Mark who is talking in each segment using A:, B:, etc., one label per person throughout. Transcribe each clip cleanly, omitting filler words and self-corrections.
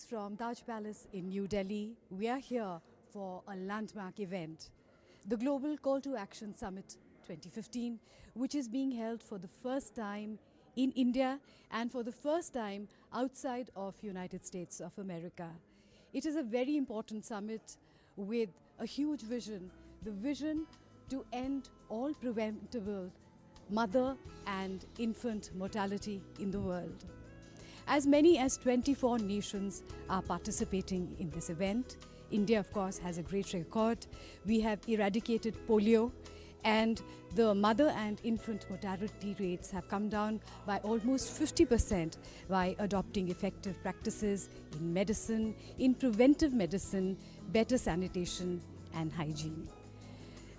A: from Taj Palace in New Delhi. We are here for a landmark event, the Global Call to Action Summit 2015, which is being held for the first time in India and for the first time outside of United States of America. It is a very important summit with a huge vision, the vision to end all preventable mother and infant mortality in the world. As many as 24 nations are participating in this event. India, of course, has a great record. We have eradicated polio, and the mother and infant mortality rates have come down by almost 50% by adopting effective practices in medicine, in preventive medicine, better sanitation and hygiene.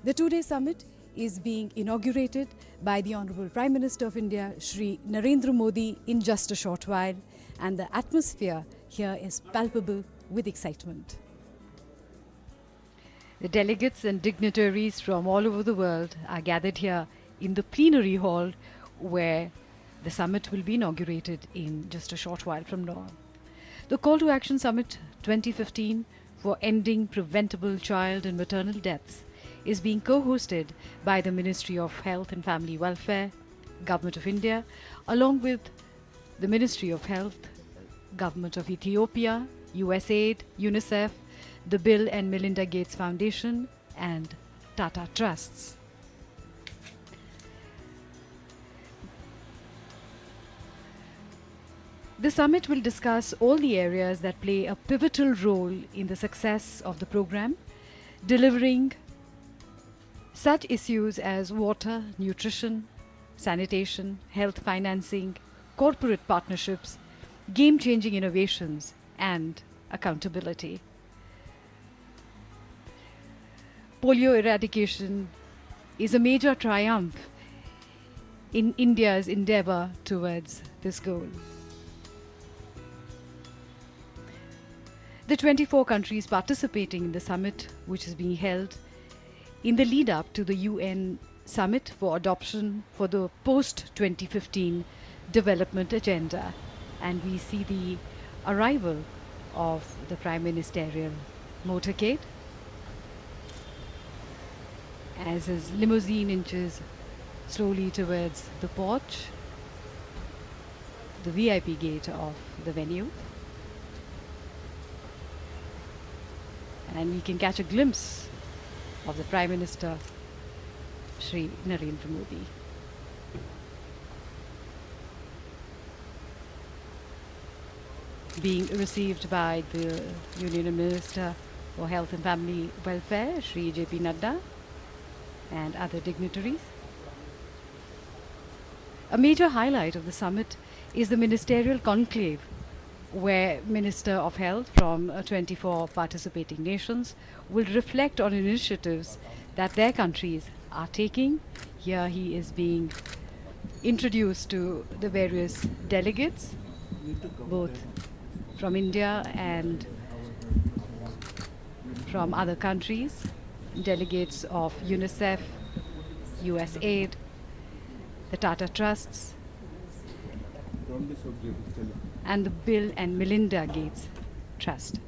A: The two-day summit is being inaugurated by the Honorable Prime Minister of India, Shri Narendra Modi, in just a short while, and the atmosphere here is palpable with excitement. The delegates and dignitaries from all over the world are gathered here in the plenary hall where the summit will be inaugurated in just a short while from now. The Call to Action Summit 2015 for ending preventable child and maternal deaths is being co-hosted by the Ministry of Health and Family Welfare, Government of India, along with the Ministry of Health, Government of Ethiopia, USAID, UNICEF, the Bill and Melinda Gates Foundation, and Tata Trusts. The summit will discuss all the areas that play a pivotal role in the success of the program, delivering such issues as water, nutrition, sanitation, health financing, corporate partnerships, game-changing innovations, and accountability. Polio eradication is a major triumph in India's endeavor towards this goal. The 24 countries participating in the summit, which is being held in the lead up to the UN Summit for Adoption for the post-2015 development agenda. And we see the arrival of the Prime Ministerial motorcade as his limousine inches slowly towards the porch, the VIP gate of the venue. And we can catch a glimpse of the Prime Minister, Shri Narendra Modi. Being received by the Union Minister for Health and Family Welfare, Shri J.P. Nadda, and other dignitaries. A major highlight of the summit is the ministerial conclave, where Minister of Health from 24 participating nations will reflect on initiatives that their countries are taking. Here he is being introduced to the various delegates, both from India and from other countries, delegates of UNICEF, USAID, the Tata Trusts, and the Bill and Melinda Gates Trust.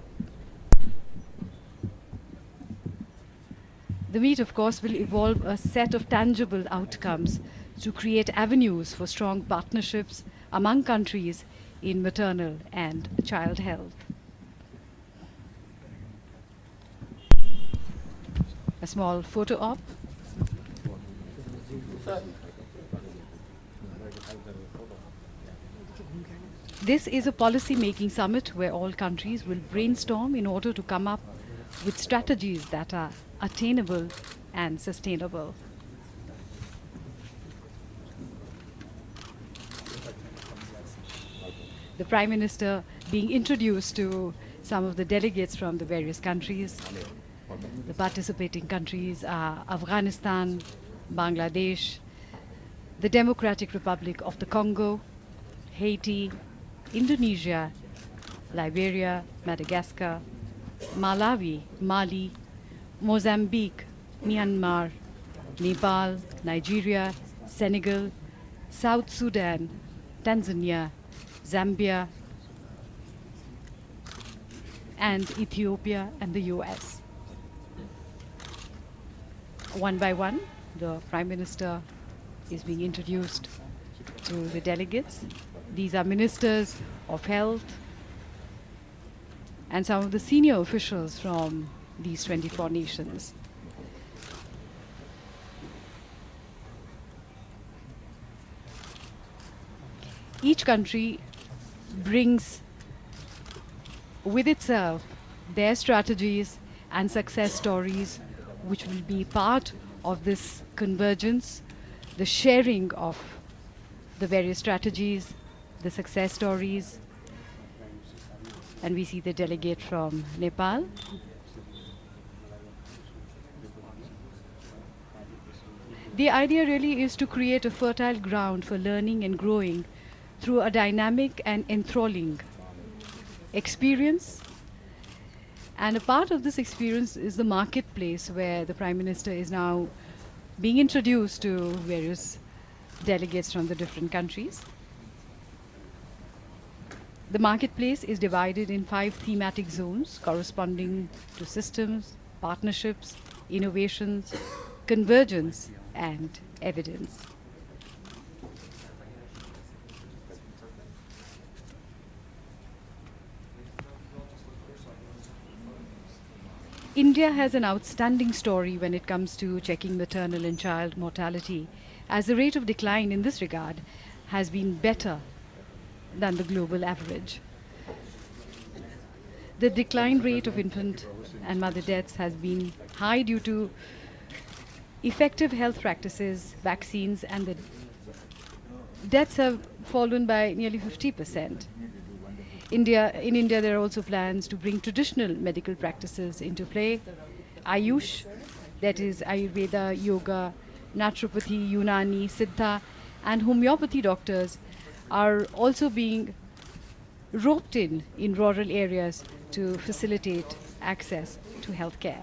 A: The meet, of course, will evolve a set of tangible outcomes to create avenues for strong partnerships among countries in maternal and child health. A small photo op. This is a policy-making summit where all countries will brainstorm in order to come up with strategies that are attainable and sustainable. The Prime Minister being introduced to some of the delegates from the various countries. The participating countries are Afghanistan, Bangladesh, the Democratic Republic of the Congo, Haiti, Indonesia, Liberia, Madagascar, Malawi, Mali, Mozambique, Myanmar, Nepal, Nigeria, Senegal, South Sudan, Tanzania, Zambia, and Ethiopia and the US. One by one, the Prime Minister is being introduced to the delegates. These are ministers of health and some of the senior officials from these 24 nations. Each country brings with itself their strategies and success stories, which will be part of this convergence, the sharing of the various strategies, the success stories. And we see the delegate from Nepal. The idea really is to create a fertile ground for learning and growing through a dynamic and enthralling experience. And a part of this experience is the marketplace, where the Prime Minister is now being introduced to various delegates from the different countries. The marketplace is divided in 5 thematic zones corresponding to systems, partnerships, innovations, convergence, and evidence. India has an outstanding story when it comes to checking maternal and child mortality, as the rate of decline in this regard has been better than the global average. The decline rate of infant and mother deaths has been high due to effective health practices, vaccines, and the deaths have fallen by nearly 50%. In India, there are also plans to bring traditional medical practices into play. Ayush, that is Ayurveda, Yoga, Naturopathy, Unani, Siddha, and homeopathy doctors are also being roped in rural areas to facilitate access to healthcare.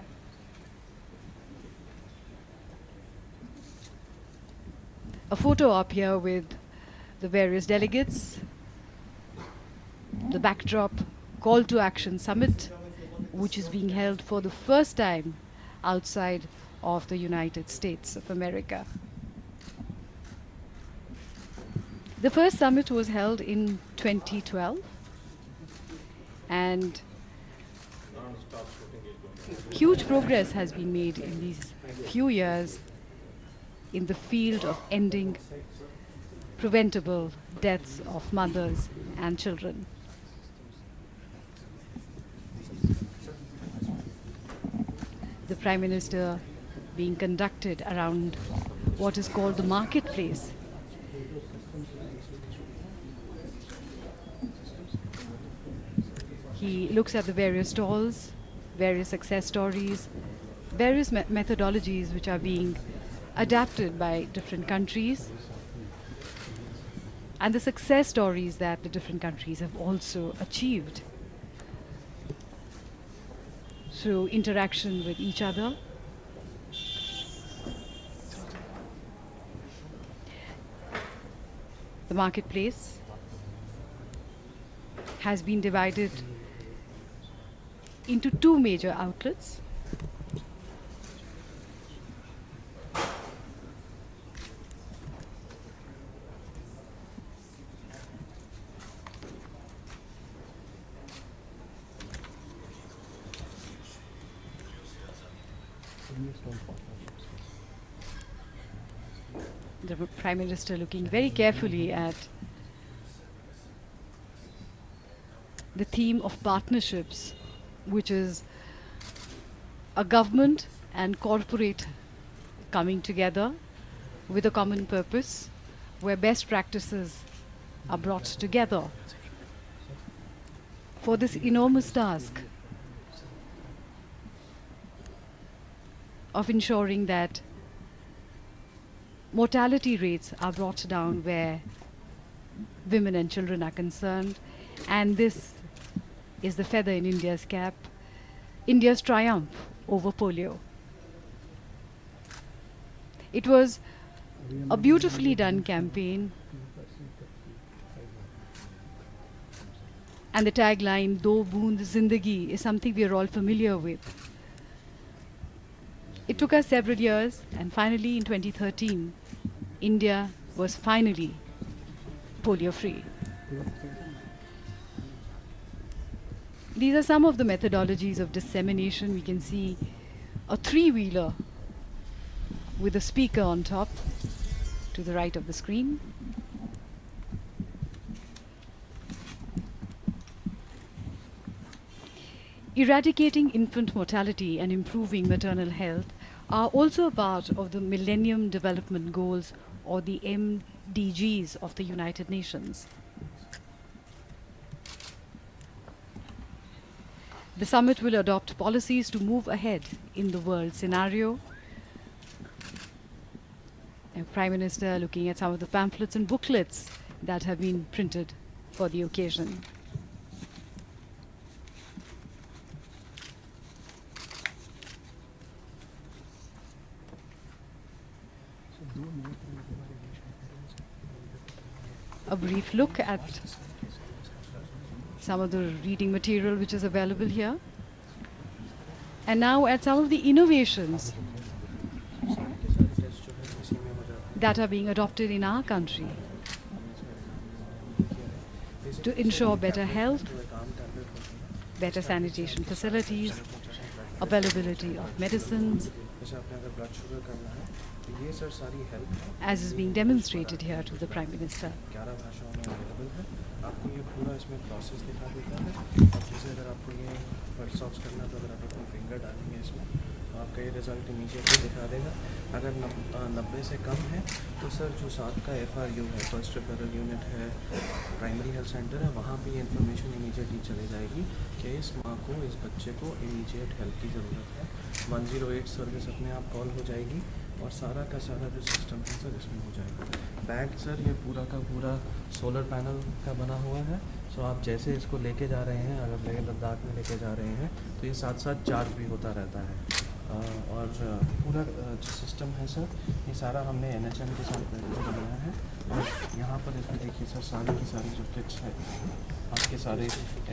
A: A photo up here with the various delegates. The backdrop, Call to Action Summit, which is being held for the first time outside of the United States of America. The first summit was held in 2012, and huge progress has been made in these few years in the field of ending preventable deaths of mothers and children. The Prime Minister being conducted around what is called the marketplace. He looks at the various stalls, various success stories, various methodologies which are being adapted by different countries, and the success stories that the different countries have also achieved through interaction with each other. The marketplace has been divided into 2 major outlets. The Prime Minister looking very carefully at the theme of partnerships, which is a government and corporate coming together with a common purpose, where best practices are brought together for this enormous task of ensuring that mortality rates are brought down where women and children are concerned. And this is the feather in India's cap, India's triumph over polio. It was a beautifully done campaign And the tagline, Do Boond Zindagi, is something we are all familiar with. It took us several years, and finally in 2013, India was finally polio free. These are some of the methodologies of dissemination. We can see a three-wheeler with a speaker on top to the right of the screen. Eradicating infant mortality and improving maternal health are also a part of the Millennium Development Goals, or the MDGs of the United Nations. The summit will adopt policies to move ahead in the world scenario. And Prime Minister looking at some of the pamphlets and booklets that have been printed for the occasion. A brief look at some of the reading material which is available here. And now at some of the innovations that are being adopted in our country to ensure better health, better sanitation facilities, availability of medicines, as is being demonstrated here to the Prime Minister.
B: आपका ये result immediately दिखा देगा। अगर 90 से कम है तो sir जो साथ का FRU है, फर्स्ट रेफरल यूनिट है, प्राइमरी हेल्थ सेंटर है, वहाँ भी इन्फॉर्मेशन इमीडिएटली चली जाएगी कि इस माँ को, इस बच्चे को इमीडिएट हेल्प की ज़रूरत है। 108 सर्विस अपने आप कॉल हो जाएगी और सारा का सारा जो सिस्टम है सर इसमें हो जाएगा। बैग सर ये पूरा का पूरा सोलर पैनल का बना हुआ है। सो आप जैसे इसको लेके जा रहे हैं, अगर लेह लद्दाख में लेके जा रहे हैं तो ये साथ साथ चार्ज भी होता रहता है। और पूरा जो सिस्टम है सर, ये सारा हमने NHM के साथ मिलकर बनाया है। और यहाँ पर इसमें देखिए सर, सारी की सारी जो किट्स है, आपके सारे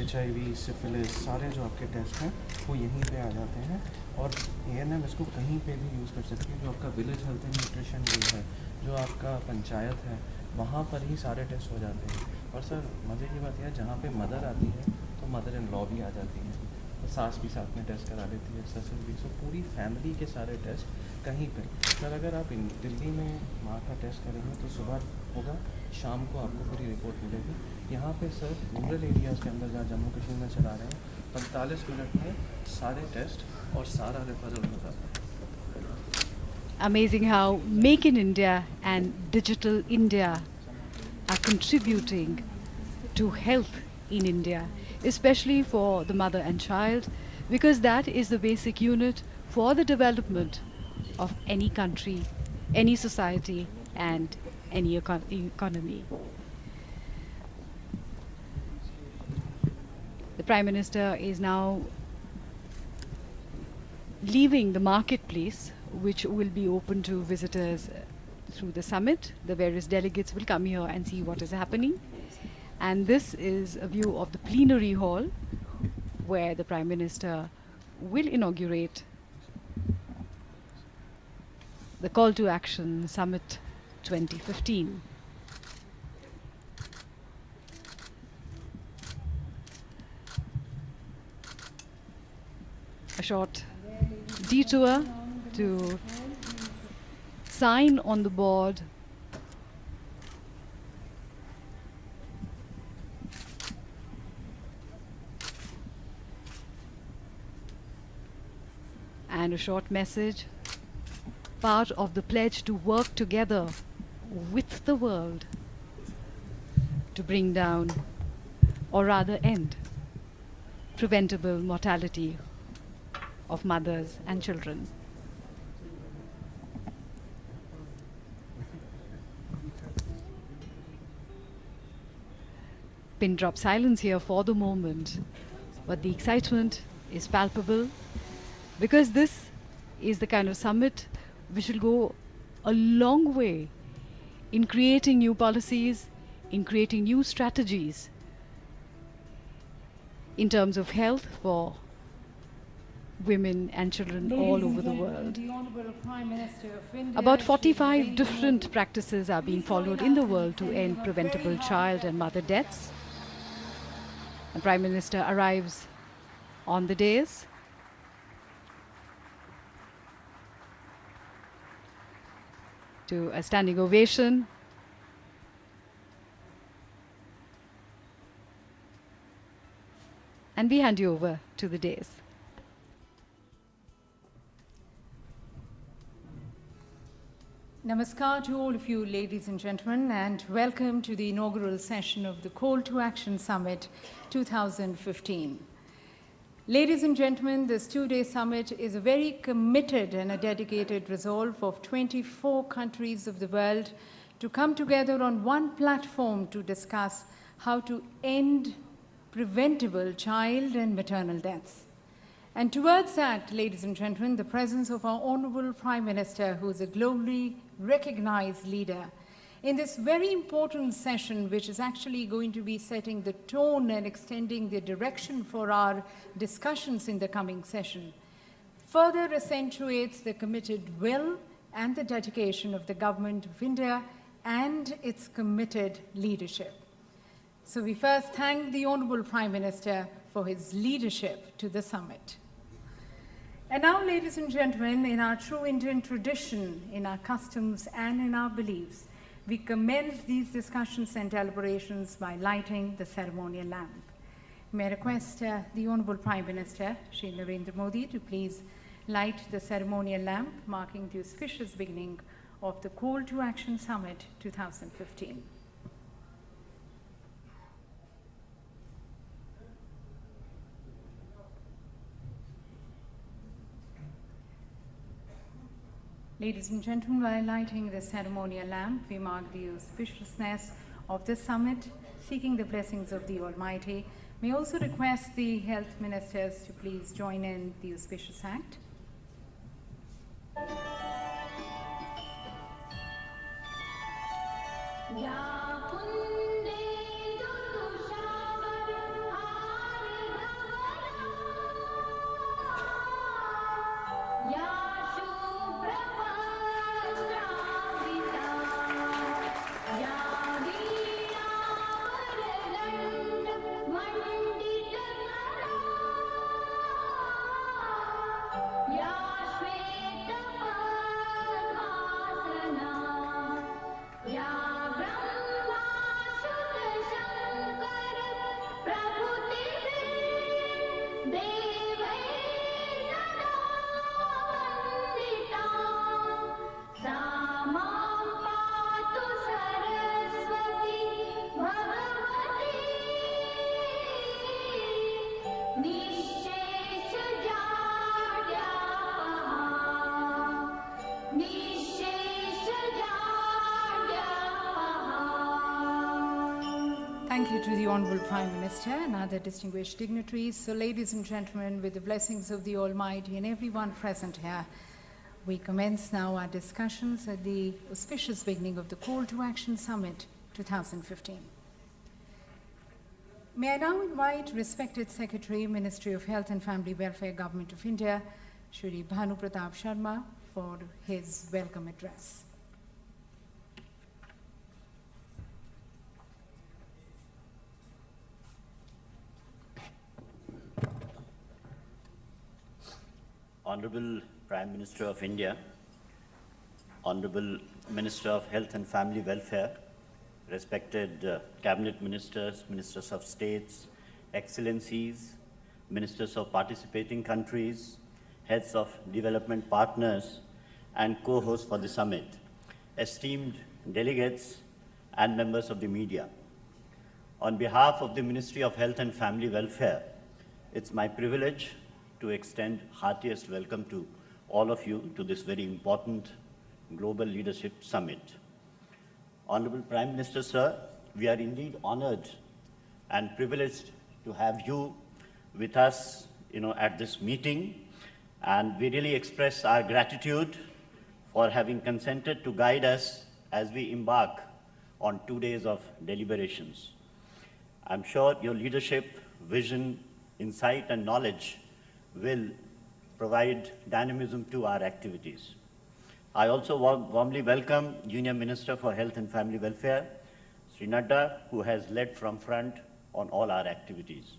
B: HIV, सिफिलिस, सारे जो आपके टेस्ट हैं वो यहीं पे आ जाते हैं। और ANM इसको कहीं पे भी यूज़ कर सकती है। जो आपका village health and nutrition wing है, जो आपका पंचायत है, वहाँ पर ही सारे टेस्ट हो जाते हैं। और सर मज़े की बात यह है, जहाँ पे मदर आती है तो मदर इन लॉ भी आ जाती है, तो सास भी साथ में टेस्ट करा लेती है, ससुर भी। सो पूरी फैमिली के सारे टेस्ट कहीं पे। सर अगर आप दिल्ली में माँ का टेस्ट करेंगे तो सुबह होगा, शाम को आपको पूरी रिपोर्ट मिलेगी। यहाँ पे सर रूरल एरियाज़ के अंदर, जहाँ जम्मू कश्मीर में चला रहे हैं, 45 मिनट में सारे टेस्ट और सारा रेफरल हो जाता है।
A: Amazing how Make in India and Digital India are contributing to health in India, especially for the mother and child, because that is the basic unit for the development of any country, any society, and any economy. The Prime Minister is now leaving the marketplace, which will be open to visitors through the summit. The various delegates will come here and see what is happening. And this is a view of the plenary hall, where the Prime Minister will inaugurate the Call to Action Summit 2015. A short detour to sign on the board and a short message, part of the pledge to work together with the world to bring down, or rather end, preventable mortality of mothers and children. Pin drop silence here for the moment, but the excitement is palpable, because this is the kind of summit which will go a long way in creating new policies, in creating new strategies in terms of health for women and children all over the world.
C: The Honorable Prime Minister of India,
A: About
C: Shri
A: 45
C: Narendra
A: different
C: Modi.
A: practices are being followed in the world to end preventable child and mother deaths. The Prime Minister arrives on the dais. To a standing ovation. And we hand you over to the dais.
C: Namaskar to all of you, ladies and gentlemen, and welcome to the inaugural session of the Call to Action Summit 2015. Ladies and gentlemen, this two-day summit is a very committed and a dedicated resolve of 24 countries of the world to come together on one platform to discuss how to end preventable child and maternal deaths. And towards that, ladies and gentlemen, the presence of our Honorable Prime Minister, who is a globally recognized leader, in this very important session, which is actually going to be setting the tone and extending the direction for our discussions in the coming session, further accentuates the committed will and the dedication of the Government of India and its committed leadership. So we first thank the Honorable Prime Minister for his leadership to the summit. And now, ladies and gentlemen, in our true Indian tradition, in our customs and in our beliefs, we commence these discussions and deliberations by lighting the ceremonial lamp. May I request the Honorable Prime Minister, Shri Narendra Modi, to please light the ceremonial lamp, marking the auspicious beginning of the Call to Action Summit 2015. Ladies and gentlemen, while lighting the ceremonial lamp, we mark the auspiciousness of this summit, seeking the blessings of the Almighty. May I also request the health ministers to please join in the auspicious act. Thank you to the Honorable Prime Minister and other distinguished dignitaries. So, ladies and gentlemen, with the blessings of the Almighty and everyone present here, we commence now our discussions at the auspicious beginning of the Call to Action Summit 2015. May I now invite respected Secretary, Ministry of Health and Family Welfare, Government of India, Shri Bhanu Pratap Sharma, for his welcome address.
D: Honorable Prime Minister of India, Honorable Minister of Health and Family Welfare, respected Cabinet Ministers, Ministers of States, Excellencies, Ministers of participating countries, Heads of Development Partners, and co-hosts for the summit, esteemed delegates and members of the media. On behalf of the Ministry of Health and Family Welfare, it's my privilege to extend heartiest welcome to all of you to this very important Global Leadership Summit. Honorable Prime Minister, sir, we are indeed honored and privileged to have you with us, at this meeting, and we really express our gratitude for having consented to guide us as we embark on 2 days of deliberations. I'm sure your leadership, vision, insight and knowledge will provide dynamism to our activities. I also warmly welcome Union Minister for Health and Family Welfare, Sri Narendra, who has led from front on all our activities.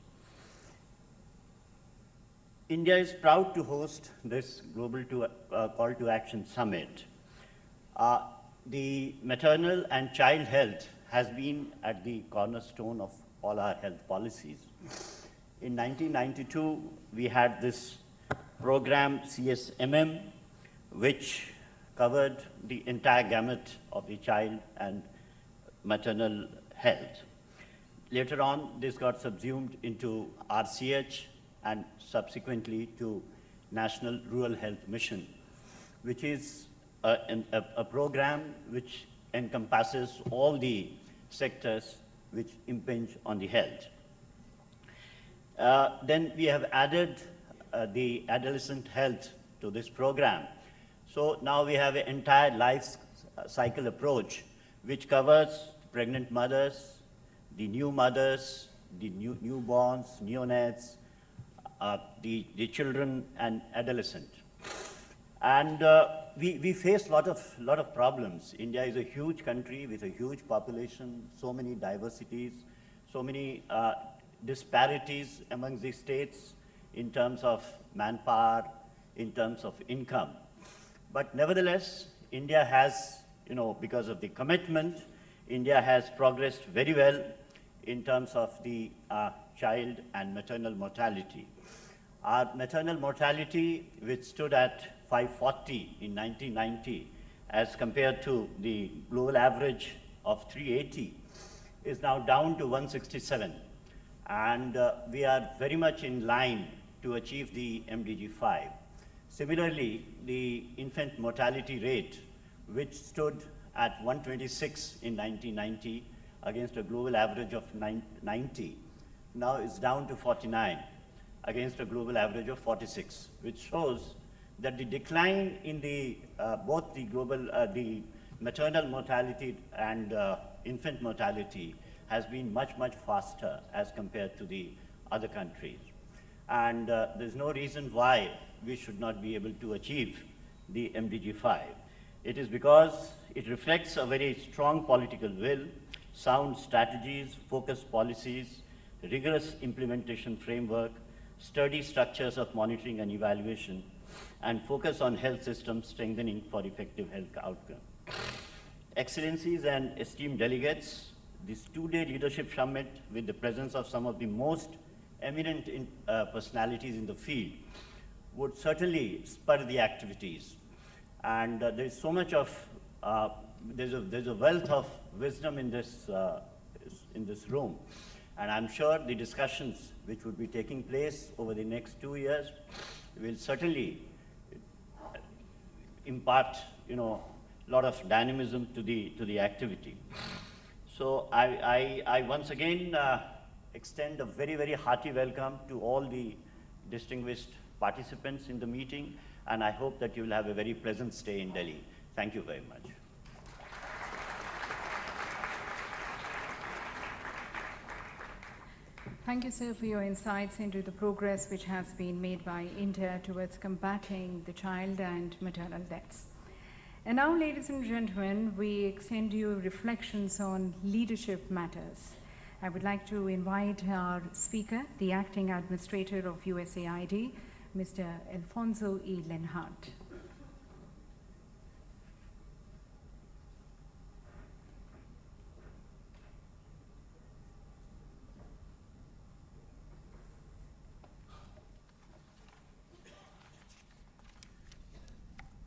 D: India is proud to host this Global Call to Action Summit. The maternal and child health has been at the cornerstone of all our health policies. In 1992, we had this program CSMM, which covered the entire gamut of the child and maternal health. Later on, this got subsumed into RCH and subsequently to National Rural Health Mission, which is a program which encompasses all the sectors which impinge on the health. Then we have added the adolescent health to this program. So now we have an entire life cycle approach which covers pregnant mothers, the new mothers, the newborns, neonates, the children and adolescent. And we face a lot of problems. India is a huge country with a huge population, so many diversities, so many disparities among the states in terms of manpower, in terms of income. But nevertheless, India has, because of the commitment, India has progressed very well in terms of the child and maternal mortality. Our maternal mortality, which stood at 540 in 1990, as compared to the global average of 380, is now down to 167. And we are very much in line to achieve the MDG 5. Similarly, the infant mortality rate, which stood at 126 in 1990 against a global average of 90, now is down to 49 against a global average of 46, which shows that the decline in the both the maternal mortality and infant mortality has been much faster as compared to the other countries. And there's no reason why we should not be able to achieve the MDG 5. It is because it reflects a very strong political will, sound strategies, focused policies, rigorous implementation framework, sturdy structures of monitoring and evaluation, and focus on health systems strengthening for effective health outcome. Excellencies and esteemed delegates, this two-day leadership summit with the presence of some of the most eminent personalities in the field would certainly spur the activities. And there's so much of, there's a wealth of wisdom in this room. And I'm sure the discussions which would be taking place over the next 2 years will certainly impart, a lot of dynamism to the activity. So I once again extend a very hearty welcome to all the distinguished participants in the meeting, and I hope that you will have a very pleasant stay in Delhi. Thank you very much.
C: Thank you, sir, for your insights into the progress which has been made by India towards combating the child and maternal deaths. And now, ladies and gentlemen, we extend you reflections on leadership matters. I would like to invite our speaker, the Acting Administrator of USAID, Mr. Alfonso E. Lenhart.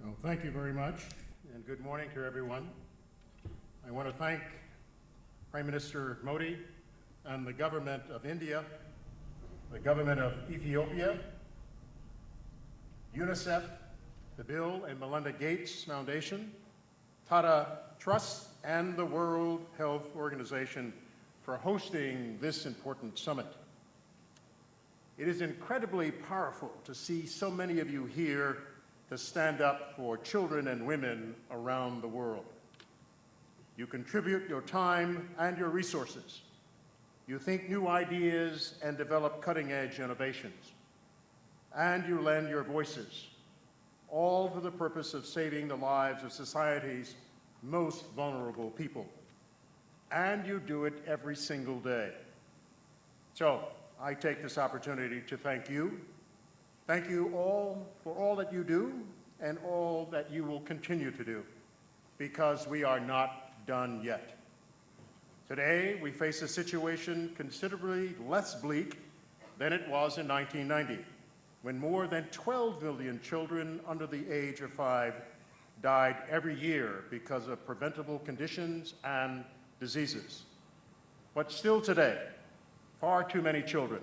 E: Well, thank you very much, and good morning to everyone. I want to thank Prime Minister Modi and the government of India, the government of Ethiopia, UNICEF, the Bill and Melinda Gates Foundation, Tata Trust, and the World Health Organization for hosting this important summit. It is incredibly powerful to see so many of you here to stand up for children and women around the world. You contribute your time and your resources You think new ideas and develop cutting-edge innovations. And you lend your voices, all for the purpose of saving the lives of society's most vulnerable people. And you do it every single day. So I take this opportunity to thank you. Thank you all for all that you do and all that you will continue to do, because we are not done yet. Today, we face a situation considerably less bleak than it was in 1990, when more than 12 million children under the age of 5 died every year because of preventable conditions and diseases. But still today, far too many children,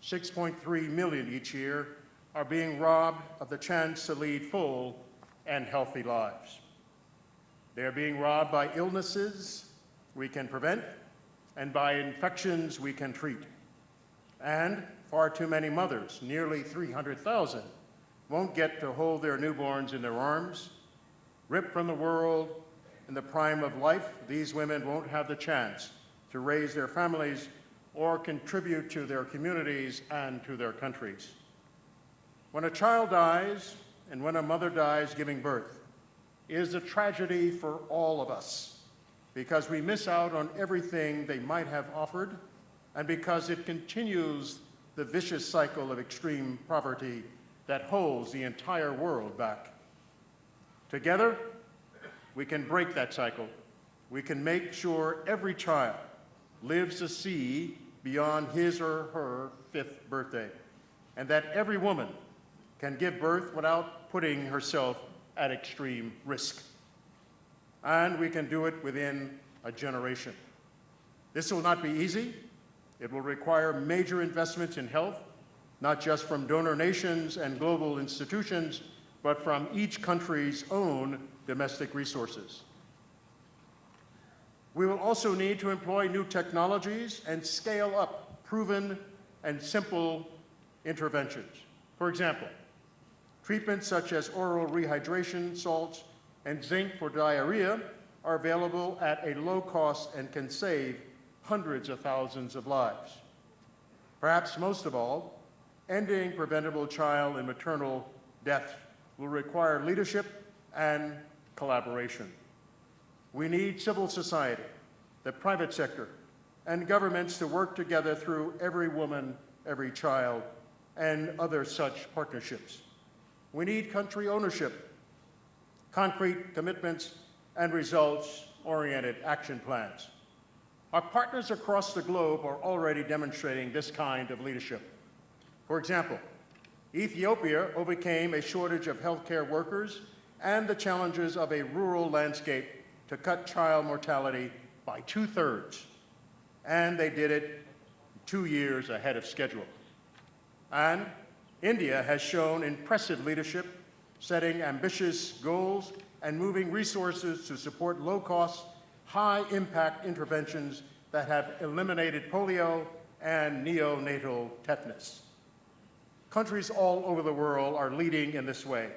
E: 6.3 million each year, are being robbed of the chance to lead full and healthy lives. They are being robbed by illnesses we can prevent and by infections we can treat. And far too many mothers, nearly 300,000, won't get to hold their newborns in their arms. Ripped from the world in the prime of life, these women won't have the chance to raise their families or contribute to their communities and to their countries. When a child dies and when a mother dies giving birth, it is a tragedy for all of us, because we miss out on everything they might have offered, and because it continues the vicious cycle of extreme poverty that holds the entire world back. Together, we can break that cycle. We can make sure every child lives to see beyond his or her 5th birthday, and that every woman can give birth without putting herself at extreme risk. And we can do it within a generation. This will not be easy. It will require major investments in health, not just from donor nations and global institutions, but from each country's own domestic resources. We will also need to employ new technologies and scale up proven and simple interventions. For example, treatments such as oral rehydration salts and zinc for diarrhea are available at a low cost and can save hundreds of thousands of lives. Perhaps most of all, ending preventable child and maternal death will require leadership and collaboration. We need civil society, the private sector, and governments to work together through Every Woman, Every Child, and other such partnerships. We need country ownership, concrete commitments, and results-oriented action plans. Our partners across the globe are already demonstrating this kind of leadership. For example, Ethiopia overcame a shortage of healthcare workers and the challenges of a rural landscape to cut child mortality by 2/3, and they did it 2 years ahead of schedule. And India has shown impressive leadership, setting ambitious goals and moving resources to support low-cost, high-impact interventions that have eliminated polio and neonatal tetanus. Countries all over the world are leading in this way,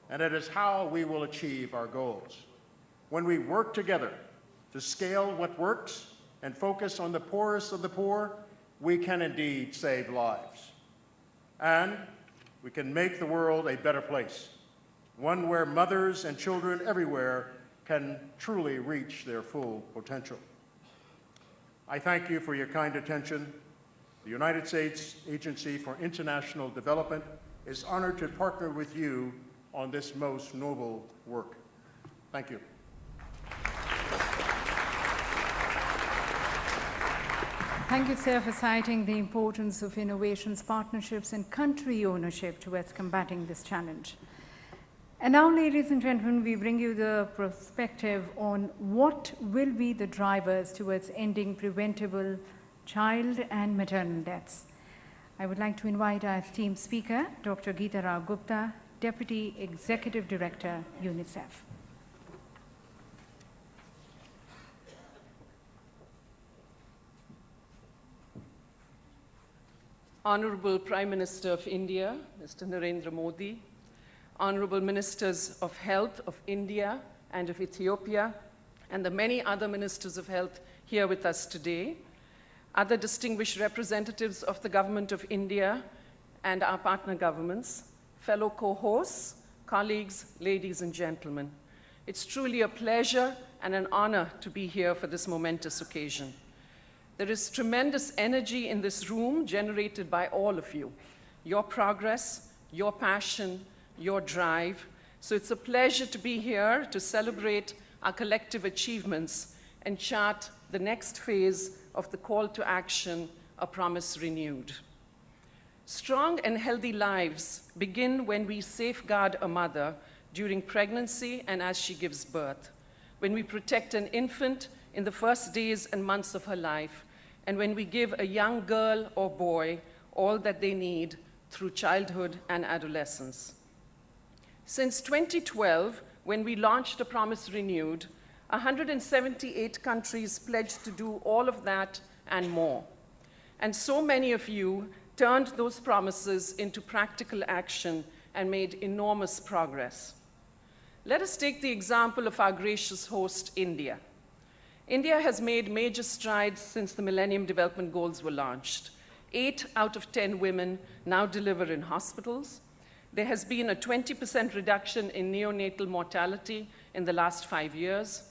E: and it is how we will achieve our goals. When we work together to scale what works and focus on the poorest of the poor, we can indeed save lives. And we can make the world a better place, one where mothers and children everywhere can truly reach their full potential. I thank you for your kind attention. The United States Agency for International Development is honored to partner with you on this most noble work. Thank you.
C: Thank you, sir, for citing the importance of innovations, partnerships, and country ownership towards combating this challenge. And now, ladies and gentlemen, we bring you the perspective on what will be the drivers towards ending preventable child and maternal deaths. I would like to invite our esteemed speaker, Dr. Geeta Rao Gupta, Deputy Executive Director, UNICEF.
F: Honorable Prime Minister of India, Mr. Narendra Modi, Honorable Ministers of Health of India and of Ethiopia, and the many other Ministers of Health here with us today, other distinguished representatives of the Government of India and our partner governments, fellow co-hosts, colleagues, ladies and gentlemen. It's truly a pleasure and an honor to be here for this momentous occasion. There is tremendous energy in this room generated by all of you, your progress, your passion, your drive. So it's a pleasure to be here to celebrate our collective achievements and chart the next phase of the call to action, A Promise Renewed. Strong and healthy lives begin when we safeguard a mother during pregnancy and as she gives birth, when we protect an infant in the first days and months of her life, and when we give a young girl or boy all that they need through childhood and adolescence. Since 2012, when we launched A Promise Renewed, 178 countries pledged to do all of that and more. And so many of you turned those promises into practical action and made enormous progress. Let us take the example of our gracious host, India. India has made major strides since the Millennium Development Goals were launched. 8 out of 10 women now deliver in hospitals. There has been a 20% reduction in neonatal mortality in the last 5 years.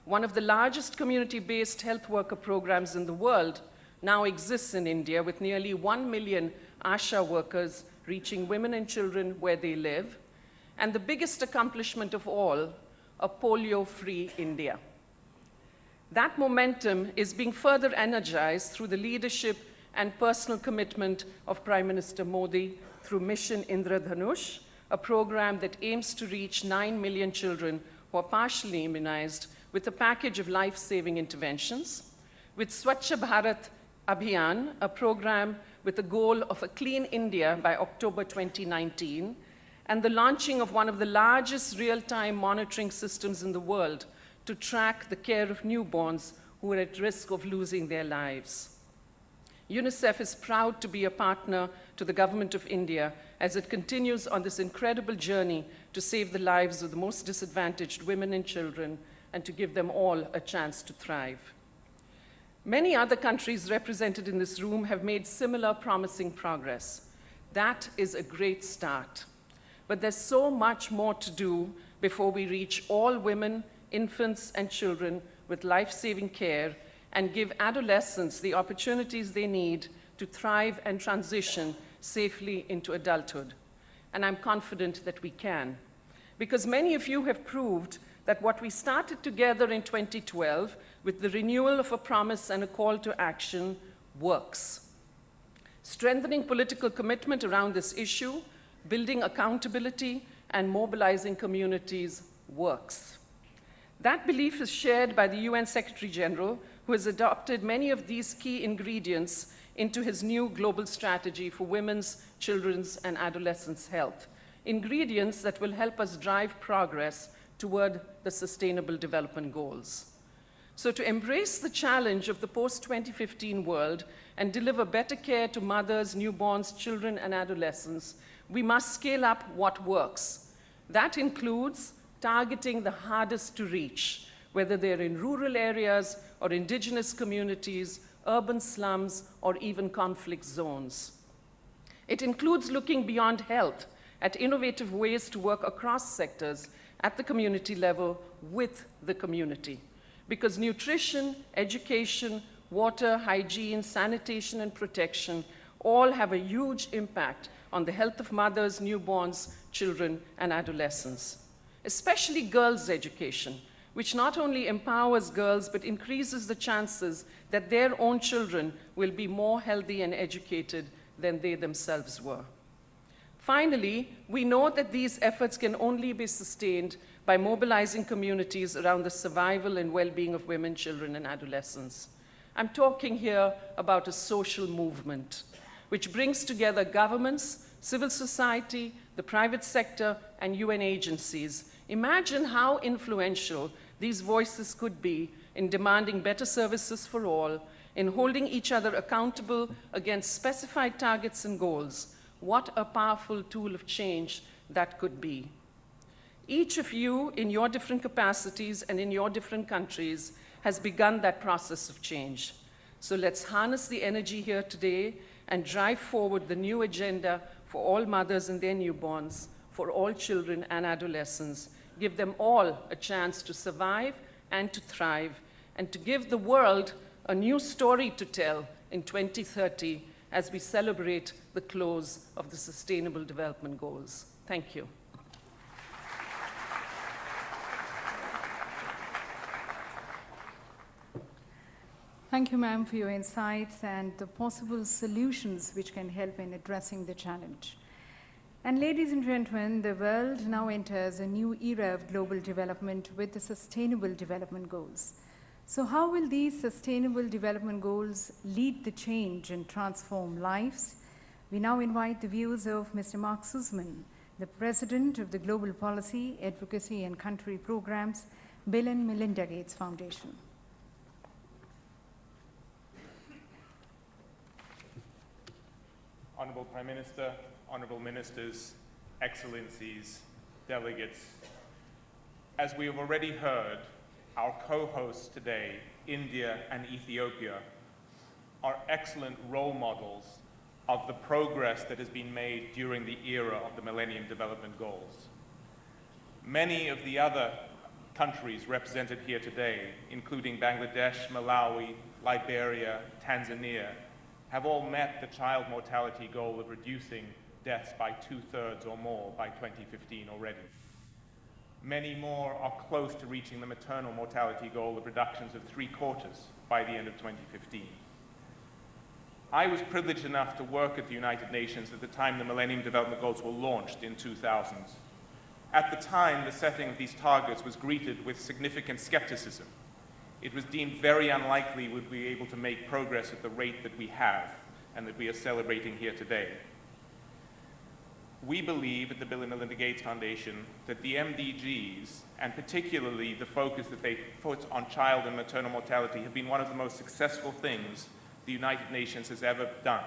F: One of the largest community-based health worker programs in the world now exists in India, with nearly 1 million ASHA workers reaching women and children where they live. And the biggest accomplishment of all, a polio-free India. That momentum is being further energized through the leadership and personal commitment of Prime Minister Modi through Mission Indradhanush, a program that aims to reach 9 million children who are partially immunized with a package of life-saving interventions, with Swachh Bharat Abhiyan, a program with a goal of a clean India by October 2019, and the launching of one of the largest real-time monitoring systems in the world to track the care of newborns who are at risk of losing their lives. UNICEF is proud to be a partner to the Government of India as it continues on this incredible journey to save the lives of the most disadvantaged women and children and to give them all a chance to thrive. Many other countries represented in this room have made similar promising progress. That is a great start. But there's so much more to do before we reach all women, infants, and children with life-saving care and give adolescents the opportunities they need to thrive and transition safely into adulthood. And I'm confident that we can, because many of you have proved that what we started together in 2012 with the renewal of a promise and a call to action works. Strengthening political commitment around this issue, building accountability, and mobilizing communities works. That belief is shared by the UN Secretary General, who has adopted many of these key ingredients into his new global strategy for women's, children's, and adolescents' health. Ingredients that will help us drive progress toward the Sustainable Development Goals. So to embrace the challenge of the post-2015 world and deliver better care to mothers, newborns, children, and adolescents, we must scale up what works. That includes targeting the hardest to reach, whether they're in rural areas or indigenous communities, urban slums, or even conflict zones. It includes looking beyond health at innovative ways to work across sectors at the community level with the community. Because nutrition, education, water, hygiene, sanitation, and protection all have a huge impact on the health of mothers, newborns, children, and adolescents. Especially girls' education, which not only empowers girls, but increases the chances that their own children will be more healthy and educated than they themselves were. Finally, we know that these efforts can only be sustained by mobilizing communities around the survival and well-being of women, children, and adolescents. I'm talking here about a social movement, which brings together governments, civil society, the private sector, and UN agencies. Imagine how influential these voices could be in demanding better services for all, in holding each other accountable against specified targets and goals. What a powerful tool of change that could be. Each of you, in your different capacities and in your different countries, has begun that process of change. So let's harness the energy here today and drive forward the new agenda for all mothers and their newborns, for all children and adolescents. Give them all a chance to survive and to thrive, and to give the world a new story to tell in 2030 as we celebrate the close of the Sustainable Development Goals. Thank you.
C: Thank you, ma'am, for your insights and the possible solutions which can help in addressing the challenge. And ladies and gentlemen, the world now enters a new era of global development with the Sustainable Development Goals. So how will these Sustainable Development Goals lead the change and transform lives? We now invite the views of Mr. Mark Sussman, the President of the Global Policy, Advocacy and Country Programs, Bill and Melinda Gates Foundation.
G: Honorable Prime Minister, honorable ministers, excellencies, delegates. As we have already heard, our co-hosts today, India and Ethiopia, are excellent role models of the progress that has been made during the era of the Millennium Development Goals. Many of the other countries represented here today, including Bangladesh, Malawi, Liberia, Tanzania, have all met the child mortality goal of reducing deaths by 2/3 or more by 2015 already. Many more are close to reaching the maternal mortality goal of reductions of 3/4 by the end of 2015. I was privileged enough to work at the United Nations at the time the Millennium Development Goals were launched in 2000. At the time, the setting of these targets was greeted with significant skepticism. It was deemed very unlikely we'd be able to make progress at the rate that we have and that we are celebrating here today. We believe at the Bill and Melinda Gates Foundation that the MDGs, and particularly the focus that they put on child and maternal mortality, have been one of the most successful things the United Nations has ever done,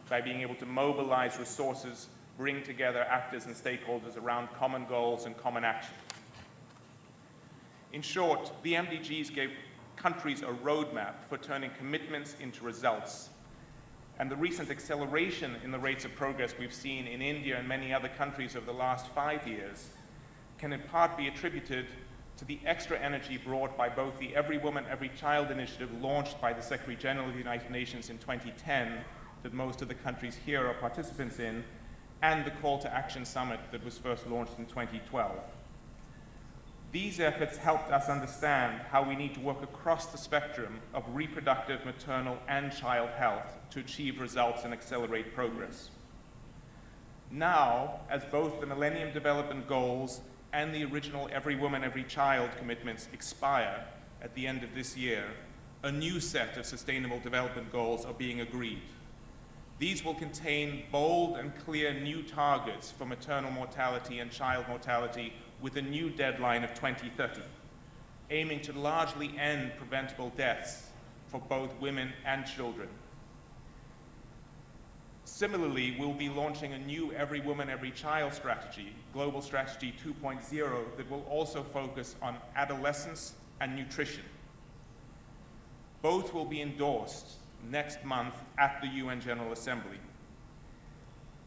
G: by being able to mobilize resources, bring together actors and stakeholders around common goals and common action. In short, the MDGs gave countries a roadmap for turning commitments into results. And the recent acceleration in the rates of progress we've seen in India and many other countries over the last 5 years can in part be attributed to the extra energy brought by both the Every Woman, Every Child initiative launched by the Secretary General of the United Nations in 2010, that most of the countries here are participants in, and the Call to Action Summit that was first launched in 2012. These efforts helped us understand how we need to work across the spectrum of reproductive, maternal, and child health to achieve results and accelerate progress. Now, as both the Millennium Development Goals and the original Every Woman, Every Child commitments expire at the end of this year, a new set of Sustainable Development Goals are being agreed. These will contain bold and clear new targets for maternal mortality and child mortality with a new deadline of 2030, aiming to largely end preventable deaths for both women and children. Similarly, we'll be launching a new Every Woman, Every Child strategy, Global Strategy 2.0, that will also focus on adolescence and nutrition. Both will be endorsed next month at the UN General Assembly.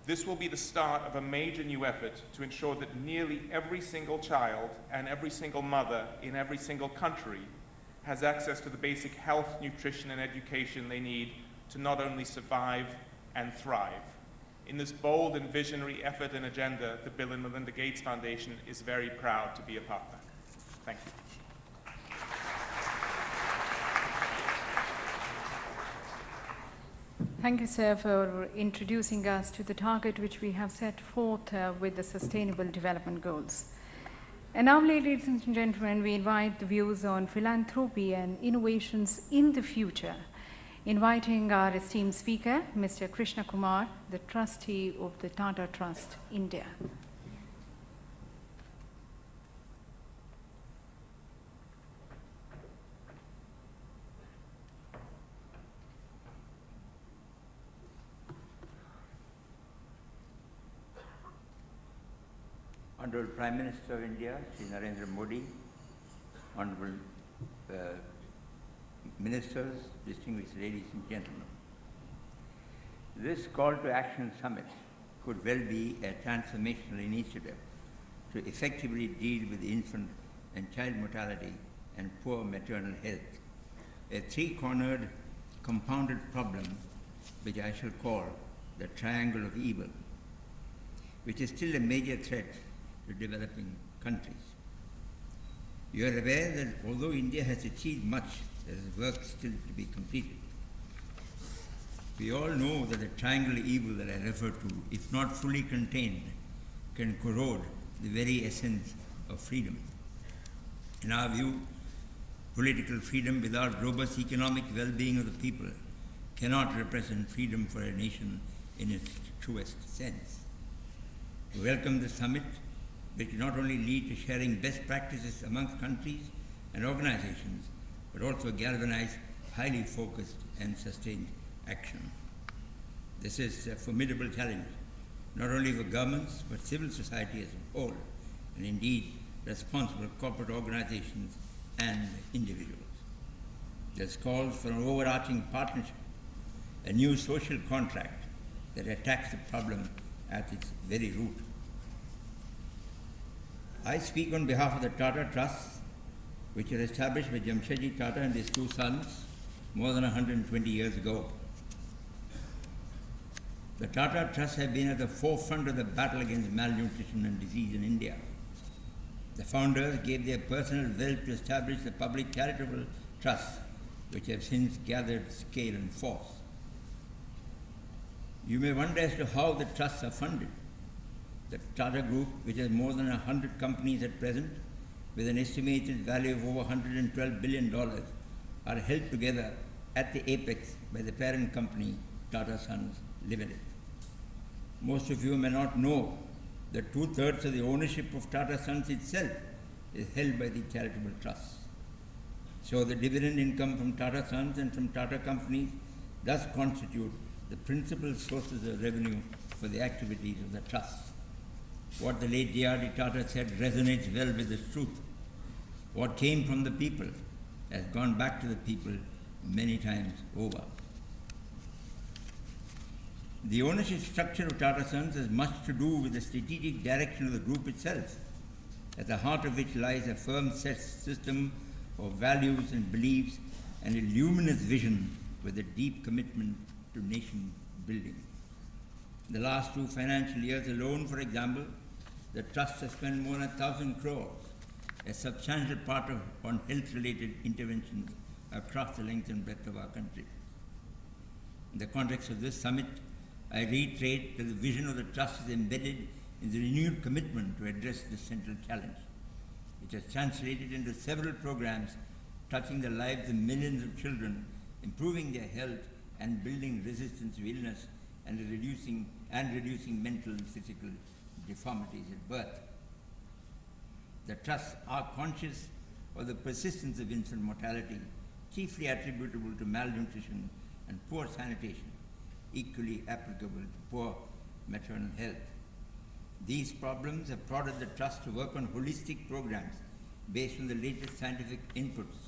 G: This will be the start of a major new effort to ensure that nearly every single child and every single mother in every single country has access to the basic health, nutrition, and education they need to not only survive and thrive. In this bold and visionary effort and agenda, the Bill and Melinda Gates Foundation is very proud to be a partner. Thank you.
C: Thank you, sir, for introducing us to the target which we have set forth with the Sustainable Development Goals. And now, ladies and gentlemen, we invite the views on philanthropy and innovations in the future, inviting our esteemed speaker, Mr. Krishna Kumar, the trustee of the Tata Trust, India.
H: Honorable Prime Minister of India, Shri Narendra Modi, Honorable ministers, distinguished ladies and gentlemen. This call to action summit could well be a transformational initiative to effectively deal with infant and child mortality and poor maternal health, a three-cornered, compounded problem which I shall call the triangle of evil, which is still a major threat to developing countries. You are aware that although India has achieved much, there is work still to be completed. We all know that the triangle of evil that I refer to, if not fully contained, can corrode the very essence of freedom. In our view, political freedom without robust economic well-being of the people cannot represent freedom for a nation in its truest sense. We welcome the summit, which will not only lead to sharing best practices amongst countries and organizations, but also galvanize highly focused and sustained action. This is a formidable challenge, not only for governments, but civil society as a whole, and indeed responsible corporate organizations and individuals. This calls for an overarching partnership, a new social contract that attacks the problem at its very root. I speak on behalf of the Tata Trusts, which were established by Jamshedji Tata and his two sons more than 120 years ago. The Tata Trusts have been at the forefront of the battle against malnutrition and disease in India. The founders gave their personal wealth to establish the public charitable trusts, which have since gathered scale and force. You may wonder as to how the trusts are funded. The Tata Group, which has more than 100 companies at present, with an estimated value of over $112 billion, are held together at the apex by the parent company, Tata Sons Limited. Most of you may not know that 2/3 of the ownership of Tata Sons itself is held by the charitable trusts. So the dividend income from Tata Sons and from Tata companies does constitute the principal sources of revenue for the activities of the trusts. What the late D.R.D. Tata said resonates well with the truth. What came from the people has gone back to the people many times over. The ownership structure of Tata Sons has much to do with the strategic direction of the group itself, at the heart of which lies a firm system of values and beliefs and a luminous vision with a deep commitment to nation building. In the last 2 financial years alone, for example, the trust has spent more than 1,000 crores, a substantial part on health-related interventions across the length and breadth of our country. In the context of this summit, I reiterate that the vision of the trust is embedded in the renewed commitment to address this central challenge, which has translated into several programs touching the lives of millions of children, improving their health and building resistance to illness and reducing mental and physical deformities at birth. The trusts are conscious of the persistence of infant mortality, chiefly attributable to malnutrition and poor sanitation, equally applicable to poor maternal health. These problems have prodded the trust to work on holistic programs based on the latest scientific inputs.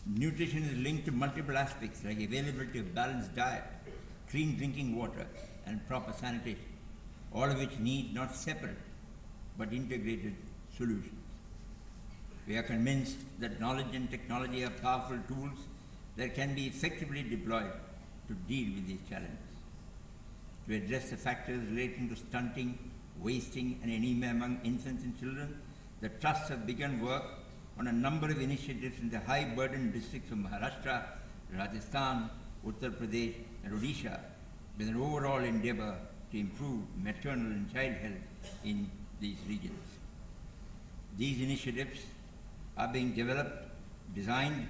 H: Nutrition is linked to multiple aspects like availability of balanced diet, clean drinking water, and proper sanitation, all of which need not separate but integrated solutions. We are convinced that knowledge and technology are powerful tools that can be effectively deployed to deal with these challenges. To address the factors relating to stunting, wasting, and anemia among infants and children, the trusts have begun work on a number of initiatives in the high-burden districts of Maharashtra, Rajasthan, Uttar Pradesh, and Odisha, with an overall endeavor to improve maternal and child health in these regions. These initiatives are being developed, designed,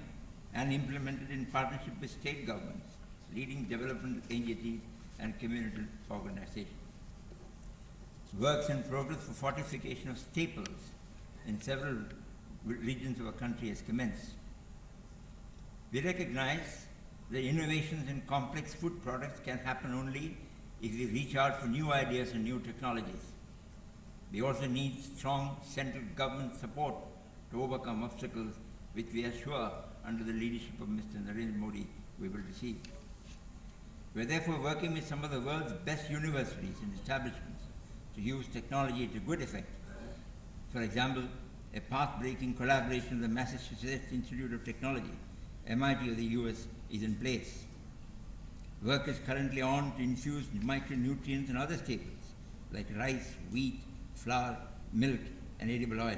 H: and implemented in partnership with state governments, leading development agencies, and community organizations. Works in progress for fortification of staples in several regions of our country has commenced. We recognize that innovations in complex food products can happen only if we reach out for new ideas and new technologies. We also need strong central government support to overcome obstacles which we are sure under the leadership of Mr. Narendra Modi we will receive. We are therefore working with some of the world's best universities and establishments to use technology to good effect. For example, a path-breaking collaboration with the Massachusetts Institute of Technology, MIT of the US, is in place. Work is currently on to infuse micronutrients and other staples like rice, wheat, flour, milk, and edible oil.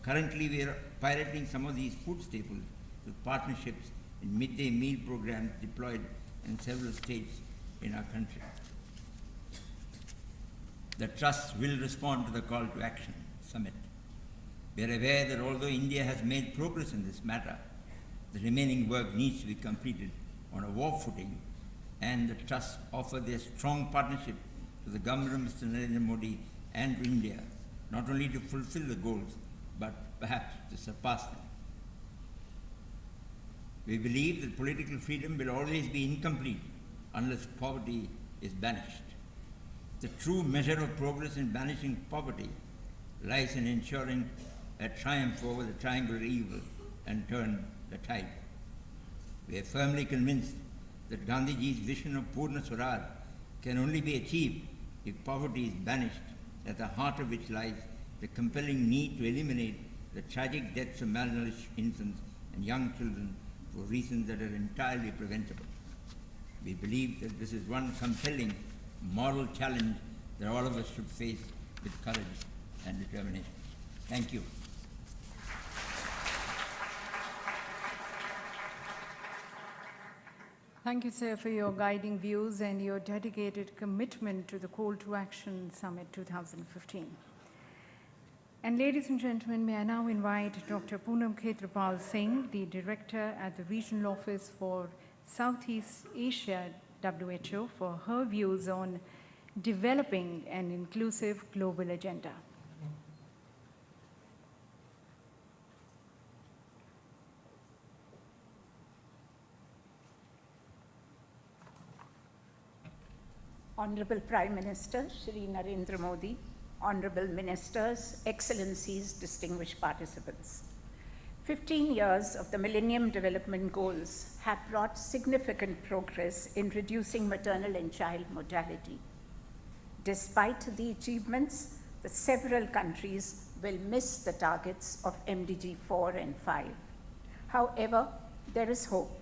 H: Currently, we are piloting some of these food staples with partnerships in midday meal programs deployed in several states in our country. The Trust will respond to the call to action summit. We are aware that although India has made progress in this matter, the remaining work needs to be completed on a war footing, and the Trust offer their strong partnership to the government of Mr. Narendra Modi and to India, not only to fulfill the goals, but perhaps to surpass them. We believe that political freedom will always be incomplete unless poverty is banished. The true measure of progress in banishing poverty lies in ensuring a triumph over the triangular evil and turn the tide. We are firmly convinced that Gandhiji's vision of Purna Swaraj can only be achieved if poverty is banished, at the heart of which lies the compelling need to eliminate the tragic deaths of malnourished infants and young children for reasons that are entirely preventable. We believe that this is one compelling moral challenge that all of us should face with courage and determination. Thank you.
C: Thank you, sir, for your guiding views and your dedicated commitment to the Call to Action Summit 2015. And ladies and gentlemen, may I now invite Dr. Poonam Khetrapal Singh, the Director at the Regional Office for Southeast Asia WHO, for her views on developing an inclusive global agenda.
I: Honorable Prime Minister, Shri Narendra Modi, Honorable Ministers, Excellencies, distinguished participants. 15 years of the Millennium Development Goals have brought significant progress in reducing maternal and child mortality. Despite the achievements, the several countries will miss the targets of MDG 4 and 5. However, there is hope.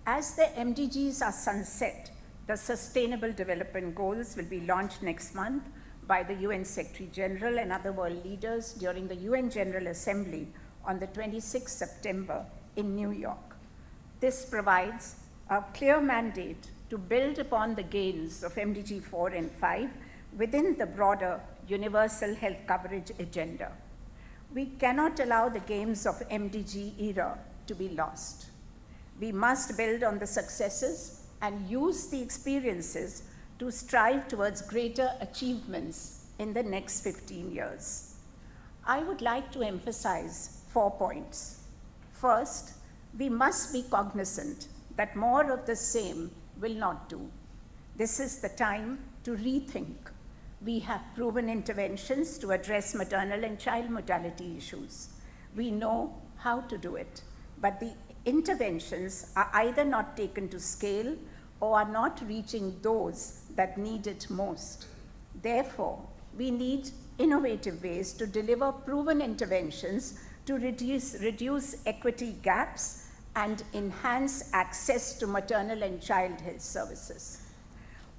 I: As the MDGs are sunset, the Sustainable Development Goals will be launched next month by the UN Secretary General and other world leaders during the UN General Assembly on the 26th September in New York. This provides a clear mandate to build upon the gains of MDG 4 and 5 within the broader universal health coverage agenda. We cannot allow the gains of MDG era to be lost. We must build on the successes and use the experiences to strive towards greater achievements in the next 15 years. I would like to emphasize 4 points. First, we must be cognizant that more of the same will not do. This is the time to rethink. We have proven interventions to address maternal and child mortality issues. We know how to do it, but the interventions are either not taken to scale or are not reaching those that need it most. Therefore, we need innovative ways to deliver proven interventions to reduce equity gaps and enhance access to maternal and child health services.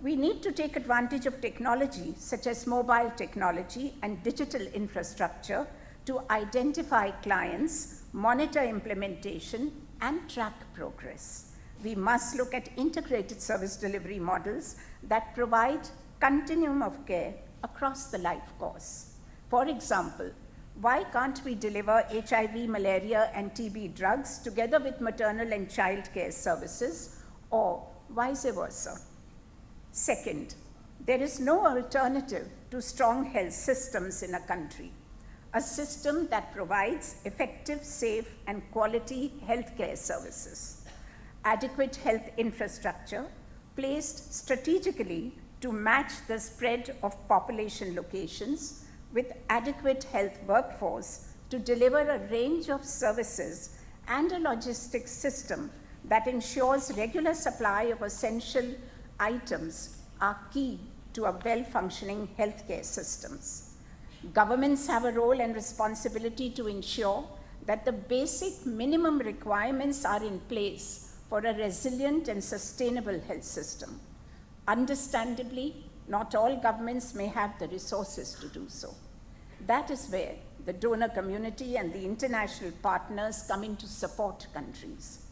I: We need to take advantage of technology such as mobile technology and digital infrastructure to identify clients, monitor implementation, and track progress. We must look at integrated service delivery models that provide continuum of care across the life course. For example, why can't we deliver HIV, malaria, and TB drugs together with maternal and child care services, or vice versa? Second, there is no alternative to strong health systems in a country. A system that provides effective, safe, and quality healthcare services. Adequate health infrastructure placed strategically to match the spread of population locations with adequate health workforce to deliver a range of services and a logistics system that ensures regular supply of essential items are key to a well-functioning healthcare systems. Governments have a role and responsibility to ensure that the basic minimum requirements are in place for a resilient and sustainable health system. Understandably, not all governments may have the resources to do so. That is where the donor community and the international partners come in to support countries.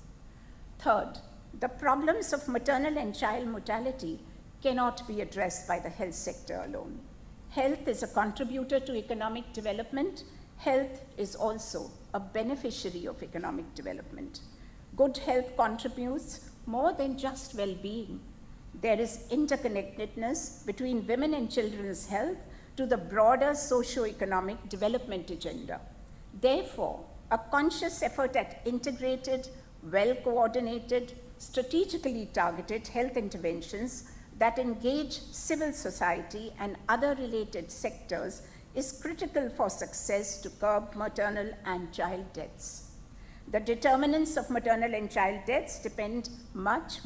I: Third, the problems of maternal and child mortality cannot be addressed by the health sector alone. Health is a contributor to economic development. Health is also a beneficiary of economic development. Good health contributes more than just well-being. There is interconnectedness between women and children's health to the broader socio-economic development agenda. Therefore, a conscious effort at integrated, well-coordinated, strategically targeted health interventions that engage civil society and other related sectors is critical for success to curb maternal and child deaths. The determinants of maternal and child deaths depend much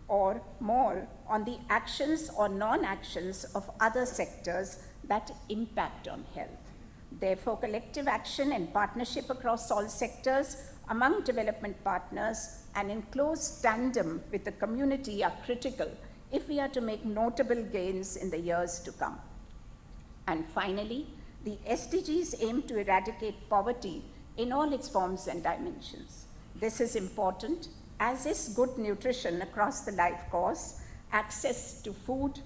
I: or more on the actions or non-actions of other sectors that impact on health. Therefore, collective action and partnership across all sectors among development partners and in close tandem with the community are critical if we are to make notable gains in the years to come. And finally, the SDGs aim to eradicate poverty in all its forms and dimensions. This is important, as is good nutrition across the life course, access to food,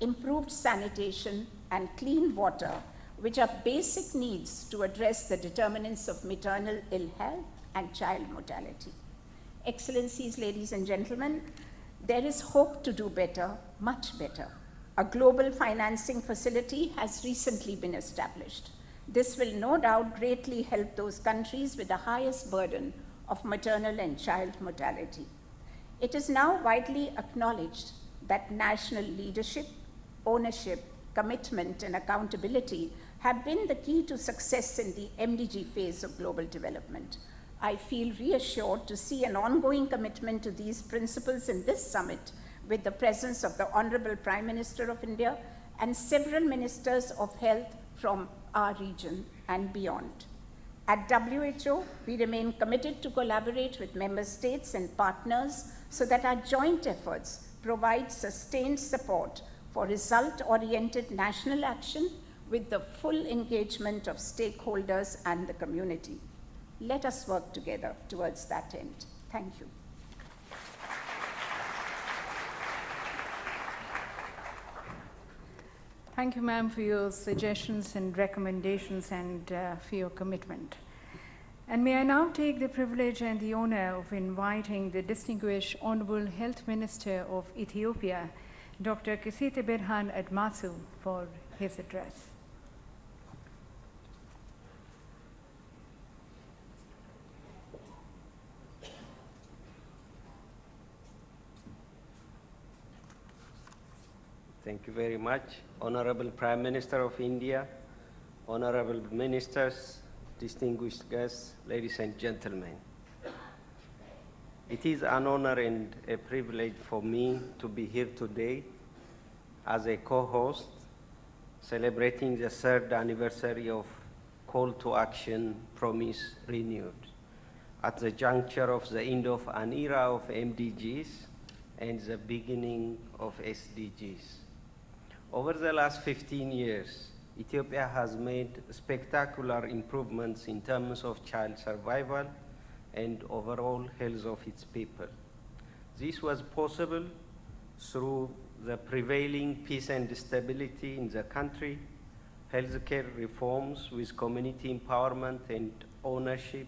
I: improved sanitation, and clean water, which are basic needs to address the determinants of maternal ill health and child mortality. Excellencies, ladies and gentlemen, there is hope to do better, much better. A global financing facility has recently been established. This will no doubt greatly help those countries with the highest burden of maternal and child mortality. It is now widely acknowledged that national leadership, ownership, commitment, and accountability have been the key to success in the MDG phase of global development. I feel reassured to see an ongoing commitment to these principles in this summit with the presence of the Honorable Prime Minister of India and several ministers of health from our region and beyond. At WHO, we remain committed to collaborate with member states and partners so that our joint efforts provide sustained support for result-oriented national action with the full engagement of stakeholders and the community. Let us work together towards that end. Thank you.
C: Thank you, ma'am, for your suggestions and recommendations and for your commitment. And may I now take the privilege and the honor of inviting the distinguished Honorable Health Minister of Ethiopia, Dr. Kisite Birhan Admasu, for his address.
J: Thank you very much. Honorable Prime Minister of India, honorable ministers, distinguished guests, ladies and gentlemen. It is an honor and a privilege for me to be here today as a co-host celebrating the 3rd anniversary of Call to Action Promise Renewed at the juncture of the end of an era of MDGs and the beginning of SDGs. Over the last 15 years, Ethiopia has made spectacular improvements in terms of child survival and overall health of its people. This was possible through the prevailing peace and stability in the country, healthcare reforms with community empowerment and ownership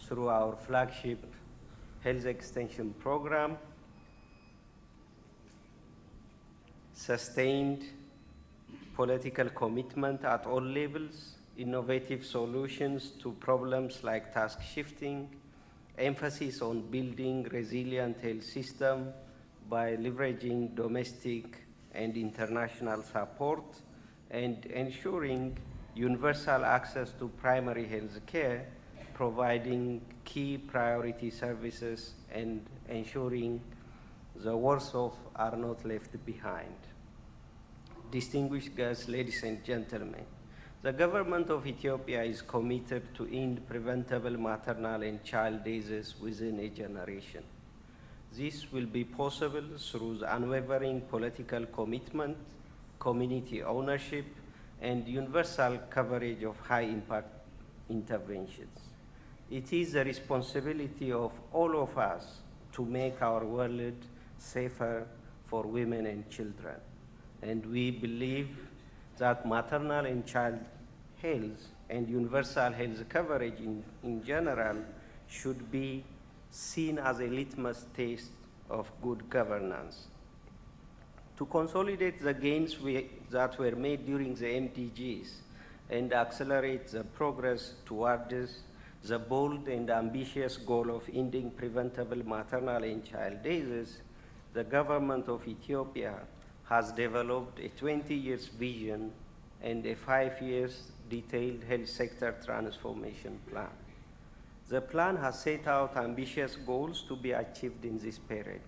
J: through our flagship health extension program, sustained political commitment at all levels, innovative solutions to problems like task shifting, emphasis on building resilient health system by leveraging domestic and international support, and ensuring universal access to primary health care providing key priority services and ensuring the worst off are not left behind. Distinguished guests, ladies and gentlemen, the government of Ethiopia is committed to end preventable maternal and child diseases within a generation. This will be possible through the unwavering political commitment, community ownership, and universal coverage of high-impact interventions. It is the responsibility of all of us to make our world safer for women and children. And we believe that maternal and child health and universal health coverage in general should be seen as a litmus test of good governance. To consolidate the gains that were made during the MDGs and accelerate the progress towards the bold and ambitious goal of ending preventable maternal and child diseases, the government of Ethiopia has developed a 20-year vision and a 5-year detailed health sector transformation plan. The plan has set out ambitious goals to be achieved in this period.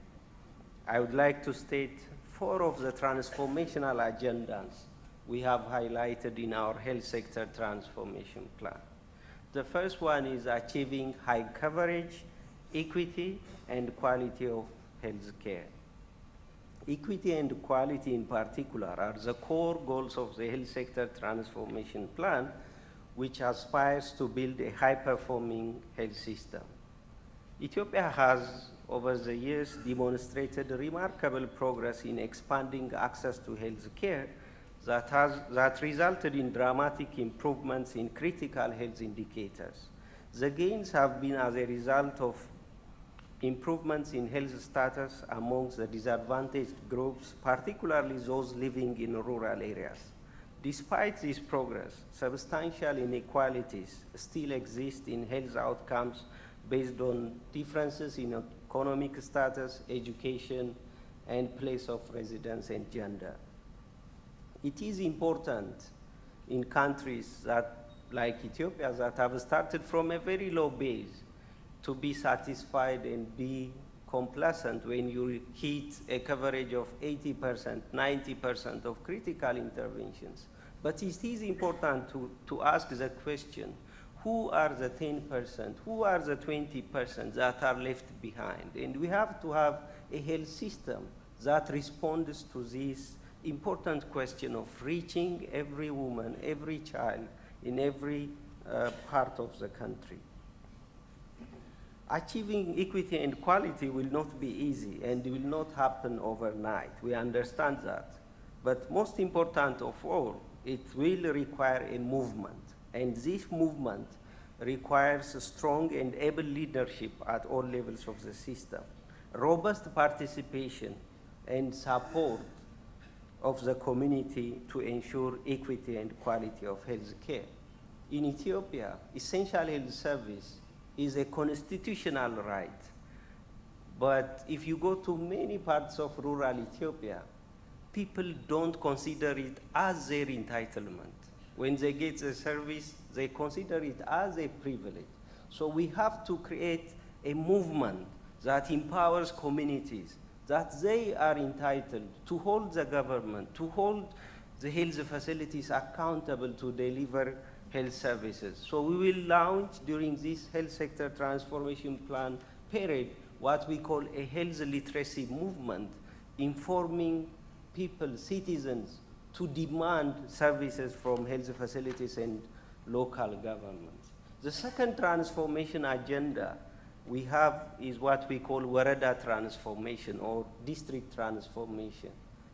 J: I would like to state 4 of the transformational agendas we have highlighted in our health sector transformation plan. The first one is achieving high coverage, equity, and quality of health care. Equity and quality in particular are the core goals of the health sector transformation plan, which aspires to build a high-performing health system. Ethiopia has, over the years, demonstrated remarkable progress in expanding access to health care that resulted in dramatic improvements in critical health indicators. The gains have been as a result of improvements in health status amongst the disadvantaged groups, particularly those living in rural areas. Despite this progress, substantial inequalities still exist in health outcomes based on differences in economic status, education, and place of residence and gender. It is important in countries like Ethiopia that have started from a very low base to be satisfied and be complacent when you hit a coverage of 80%, 90% of critical interventions. But it is important to ask the question, who are the 10%, who are the 20% that are left behind? And we have to have a health system that responds to this important question of reaching every woman, every child in every part of the country. Achieving equity and quality will not be easy and will not happen overnight. We understand that. But most important of all, it will require a movement. And this movement requires a strong and able leadership at all levels of the system, robust participation and support of the community to ensure equity and quality of health care. In Ethiopia, essential health service is a constitutional right. But if you go to many parts of rural Ethiopia, people don't consider it as their entitlement. When they get the service, they consider it as a privilege. So we have to create a movement that empowers communities, that they are entitled to hold the government, to hold the health facilities accountable to deliver health services. So we will launch during this health sector transformation plan period what we call a health literacy movement, informing people, citizens, to demand services from health facilities and local governments. The second transformation agenda we have is what we call Warada transformation or district transformation.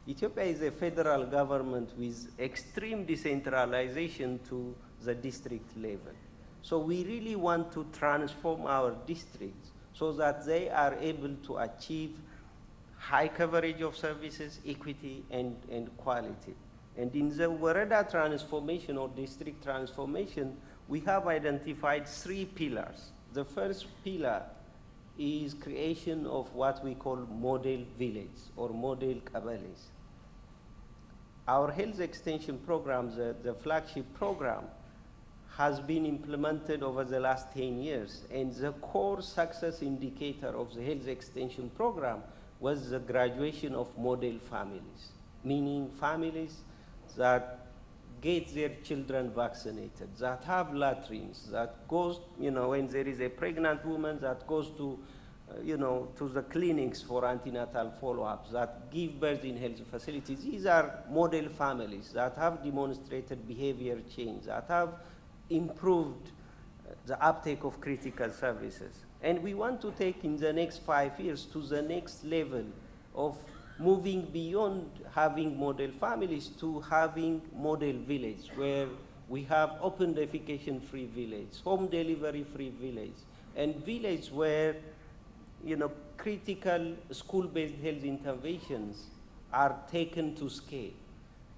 J: Ethiopia is a federal government with extreme decentralization to the district level. So we really want to transform our districts so that they are able to achieve high coverage of services, equity, and quality. And in the Warada transformation or district transformation, we have identified 3 pillars. The first pillar is creation of what we call model village or model kabalis. Our health extension program, the flagship program, has been implemented over the last 10 years. And the core success indicator of the health extension program was the graduation of model families, meaning families that get their children vaccinated, that have latrines, that goes, when there is a pregnant woman that goes to, to the clinics for antenatal follow-ups, that give birth in health facilities. These are model families that have demonstrated behavior change, that have improved the uptake of critical services. And we want to take in the next 5 years to the next level of moving beyond having model families to having model village, where we have open defecation-free village, home delivery-free village, and village where critical school-based health interventions are taken to scale.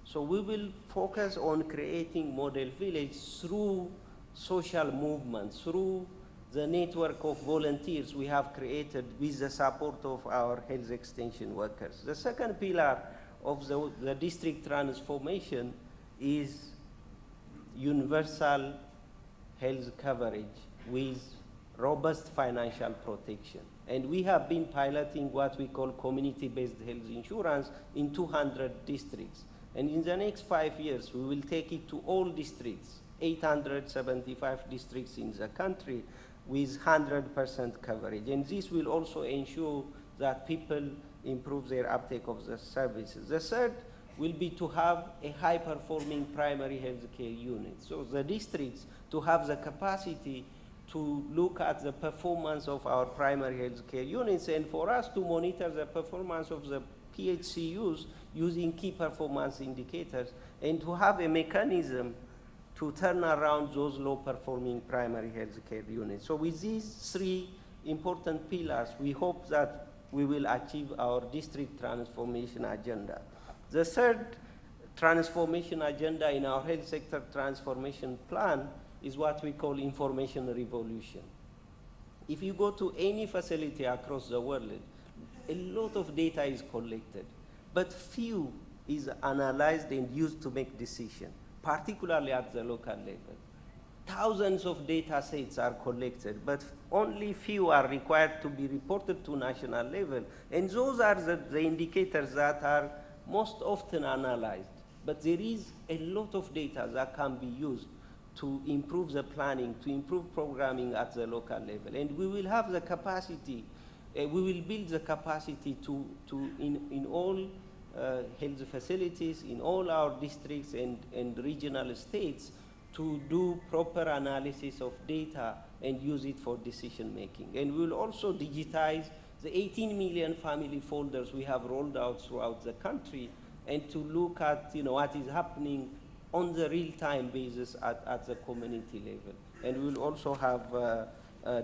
J: So we will focus on creating model village through social movements, through the network of volunteers we have created with the support of our health extension workers. The second pillar of the district transformation is universal health coverage with robust financial protection. And we have been piloting what we call community-based health insurance in 200 districts. And in the next 5 years, we will take it to all districts, 875 districts in the country, with 100% coverage. And this will also ensure that people improve their uptake of the services. The third will be to have a high-performing primary health care unit. So the districts to have the capacity to look at the performance of our primary health care units, and for us to monitor the performance of the PHCUs using key performance indicators, and to have a mechanism to turn around those low-performing primary health care units. So with these three important pillars, we hope that we will achieve our district transformation agenda. The third transformation agenda in our health sector transformation plan is what we call information revolution. If you go to any facility across the world, a lot of data is collected, but few is analyzed and used to make decisions, particularly at the local level. Thousands of data sets are collected, but only few are required to be reported to national level. And those are the indicators that are most often analyzed. But there is a lot of data that can be used to improve the planning, to improve programming at the local level. And we will have the capacity, we will build the capacity in all health facilities, in all our districts and regional states, to do proper analysis of data and use it for decision making. And we will also digitize the 18 million family folders we have rolled out throughout the country, and to look at what is happening on the real-time basis at the community level. And we will also have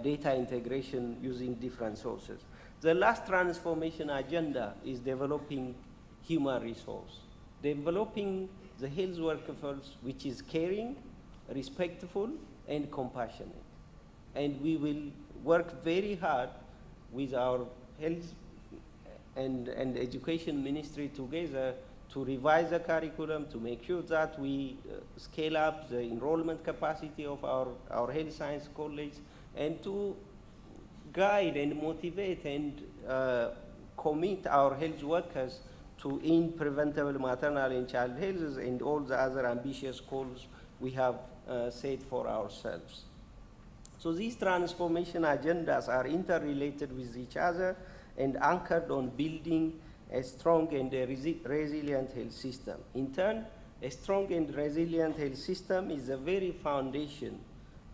J: data integration using different sources. The last transformation agenda is developing human resource, developing the health workforce which is caring, respectful, and compassionate. And we will work very hard with our health and education ministry together to revise the curriculum, to make sure that we scale up the enrollment capacity of our health science college, and to guide and motivate and commit our health workers to end preventable maternal and child health and all the other ambitious goals we have set for ourselves. So these transformation agendas are interrelated with each other and anchored on building a strong and a resilient health system. In turn, a strong and resilient health system is the very foundation,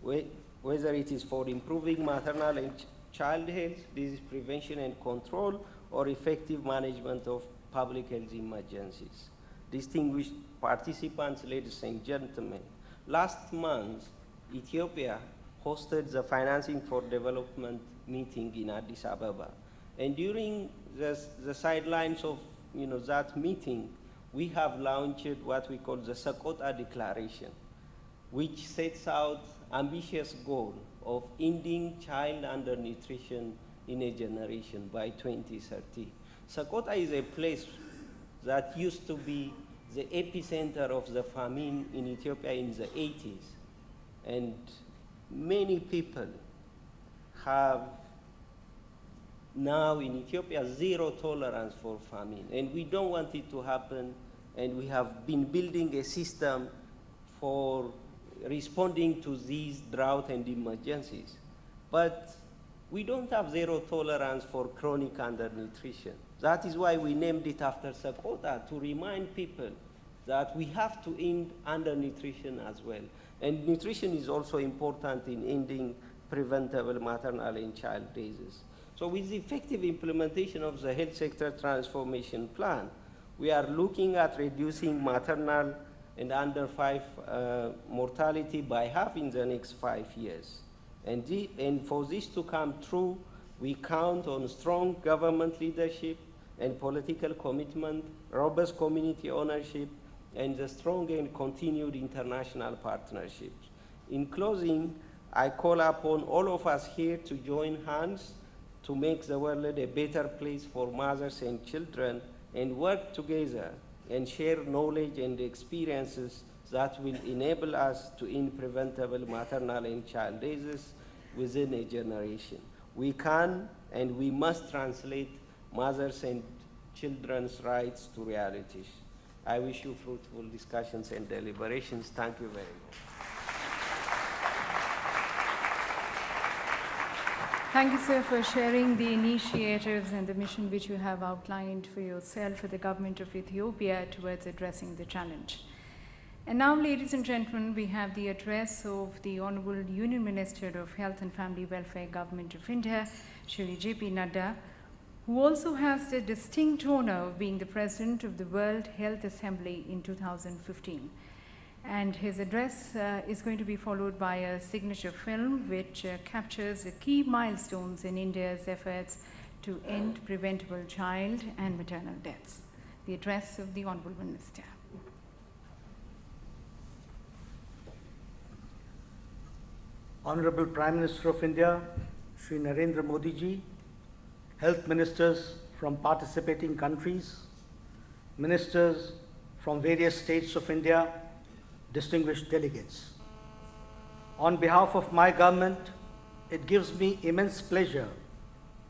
J: whether it is for improving maternal and child health, disease prevention and control, or effective management of public health emergencies. Distinguished participants, ladies and gentlemen, last month, Ethiopia hosted the Financing for Development meeting in Addis Ababa. And during the sidelines of that meeting, we have launched what we call the Sakota Declaration, which sets out ambitious goal of ending child undernutrition in a generation by 2030. Sakota is a place that used to be the epicenter of the famine in Ethiopia in the 80s. And many people have now in Ethiopia zero tolerance for famine, and we don't want it to happen, and we have been building a system for responding to these drought and emergencies. But we don't have zero tolerance for chronic undernutrition. That is why we named it after Sakota, to remind people that we have to end undernutrition as well. And nutrition is also important in ending preventable maternal and child diseases. So with the effective implementation of the health sector transformation plan, we are looking at reducing maternal and under 5 mortality by half in the next 5 years. And for this to come true, we count on strong government leadership and political commitment, robust community ownership, and the strong and continued international partnerships. In closing, I call upon all of us here to join hands to make the world a better place for mothers and children, and work together and share knowledge and experiences that will enable us to end preventable maternal and child diseases within a generation. We can and we must translate mothers and children's rights to realities. I wish you fruitful discussions and deliberations. Thank you very much.
C: Thank you, sir, for sharing the initiatives and the mission which you have outlined for yourself for the government of Ethiopia towards addressing the challenge. And now, ladies and gentlemen, we have the address of the Honorable Union Minister of Health and Family Welfare, Government of India, Shri J.P. Nadda, who also has the distinct honor of being the President of the World Health Assembly in 2015. And his address is going to be followed by a signature film which captures the key milestones in India's efforts to end preventable child and maternal deaths. The address of the Honorable Minister.
K: Honorable Prime Minister of India, Shri Narendra Modi ji, health ministers from participating countries, ministers from various states of India, distinguished delegates. On behalf of my government, it gives me immense pleasure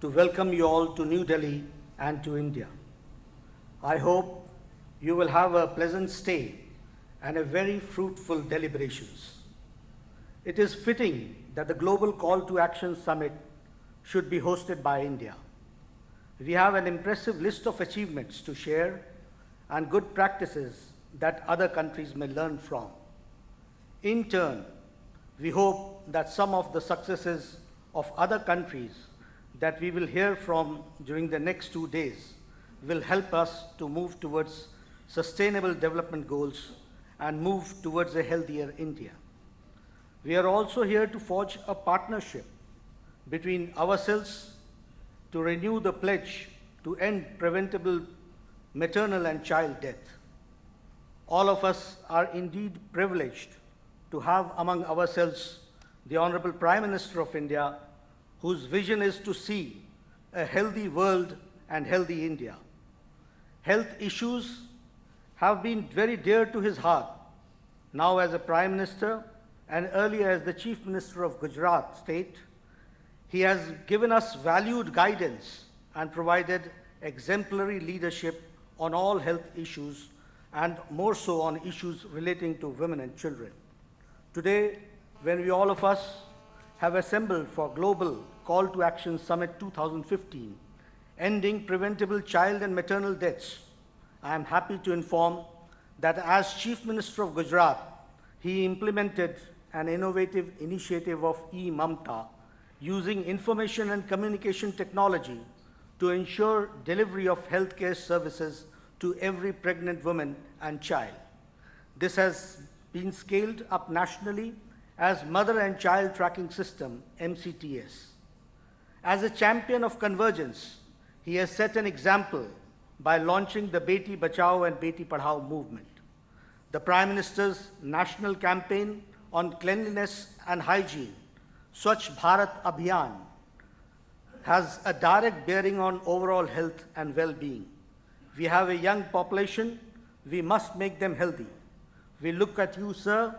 K: to welcome you all to New Delhi and to India. I hope you will have a pleasant stay and a very fruitful deliberations. It is fitting that the Global Call to Action Summit should be hosted by India. We have an impressive list of achievements to share and good practices that other countries may learn from. In turn, we hope that some of the successes of other countries that we will hear from during the next 2 days will help us to move towards sustainable development goals and move towards a healthier India. We are also here to forge a partnership between ourselves to renew the pledge to end preventable maternal and child death. All of us are indeed privileged to have among ourselves the Honorable Prime Minister of India, whose vision is to see a healthy world and healthy India. Health issues have been very dear to his heart, now as a Prime Minister and earlier as the Chief Minister of Gujarat State. He has given us valued guidance and provided exemplary leadership on all health issues, and more so on issues relating to women and children. Today, when we all of us have assembled for Global Call to Action Summit 2015, ending preventable child and maternal deaths, I am happy to inform that as Chief Minister of Gujarat, he implemented an innovative initiative of e-Mamta, using information and communication technology to ensure delivery of healthcare services to every pregnant woman and child. This has been scaled up nationally as Mother and Child Tracking System, MCTS. As a champion of convergence, he has set an example by launching the Beti Bachao and Beti Padhao movement. The Prime Minister's national campaign on cleanliness and hygiene, Swachh Bharat Abhiyan, has a direct bearing on overall health and well-being. We have a young population, we must make them healthy. We look at you, sir,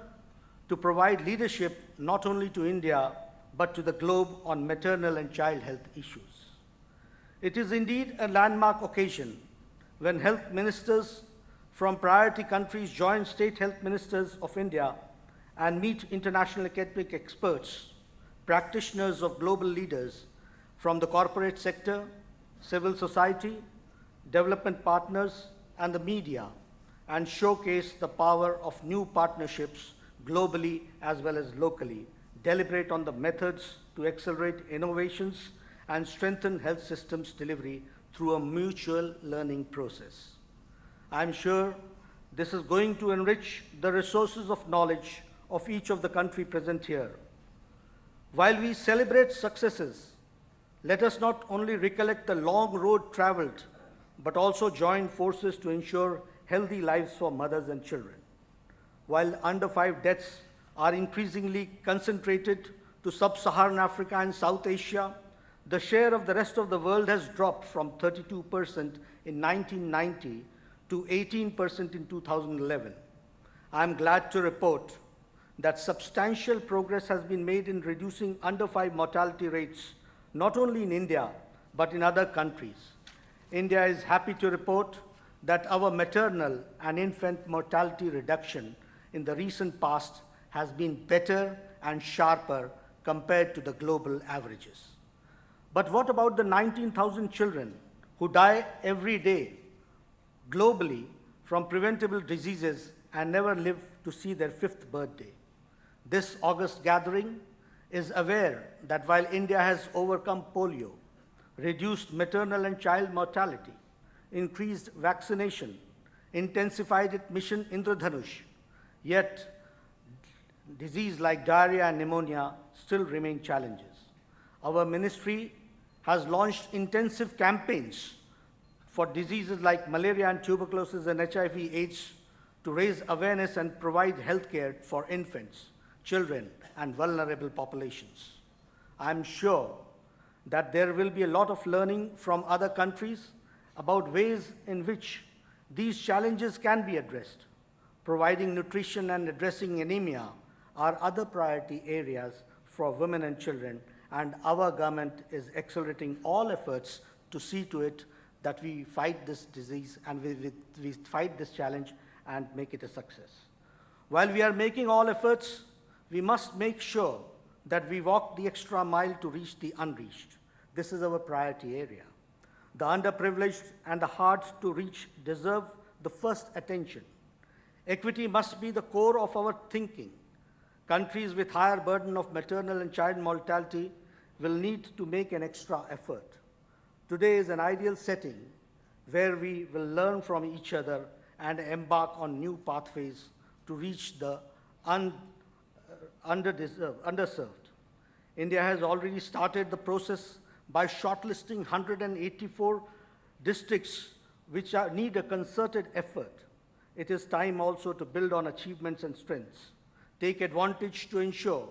K: to provide leadership not only to India, but to the globe on maternal and child health issues. It is indeed a landmark occasion when health ministers from priority countries join state health ministers of India and meet international academic experts, practitioners of global leaders from the corporate sector, civil society, development partners, and the media, and showcase the power of new partnerships globally as well as locally, deliberate on the methods to accelerate innovations and strengthen health systems delivery through a mutual learning process. I'm sure this is going to enrich the resources of knowledge of each of the country present here. While we celebrate successes, let us not only recollect the long road traveled, but also join forces to ensure healthy lives for mothers and children. While under 5 deaths are increasingly concentrated to sub-Saharan Africa and South Asia, the share of the rest of the world has dropped from 32% in 1990 to 18% in 2011. I'm glad to report that substantial progress has been made in reducing under 5 mortality rates, not only in India, but in other countries. India is happy to report that our maternal and infant mortality reduction in the recent past has been better and sharper compared to the global averages. But what about the 19,000 children who die every day globally from preventable diseases and never live to see their 5th birthday? This August gathering is aware that while India has overcome polio, reduced maternal and child mortality, increased vaccination, intensified its mission Indradhanush, yet disease like diarrhea and pneumonia still remain challenges. Our ministry has launched intensive campaigns for diseases like malaria and tuberculosis and HIV/AIDS to raise awareness and provide health care for infants, children, and vulnerable populations. I'm sure that there will be a lot of learning from other countries about ways in which these challenges can be addressed. Providing nutrition and addressing anemia are other priority areas for women and children, and our government is accelerating all efforts to see to it that we fight this disease and we fight this challenge and make it a success. While we are making all efforts, we must make sure that we walk the extra mile to reach the unreached. This is our priority area. The underprivileged and the hard to reach deserve the first attention. Equity must be the core of our thinking. Countries with higher burden of maternal and child mortality will need to make an extra effort. Today is an ideal setting where we will learn from each other and embark on new pathways to reach the underserved. India has already started the process by shortlisting 184 districts which need a concerted effort. It is time also to build on achievements and strengths, take advantage to ensure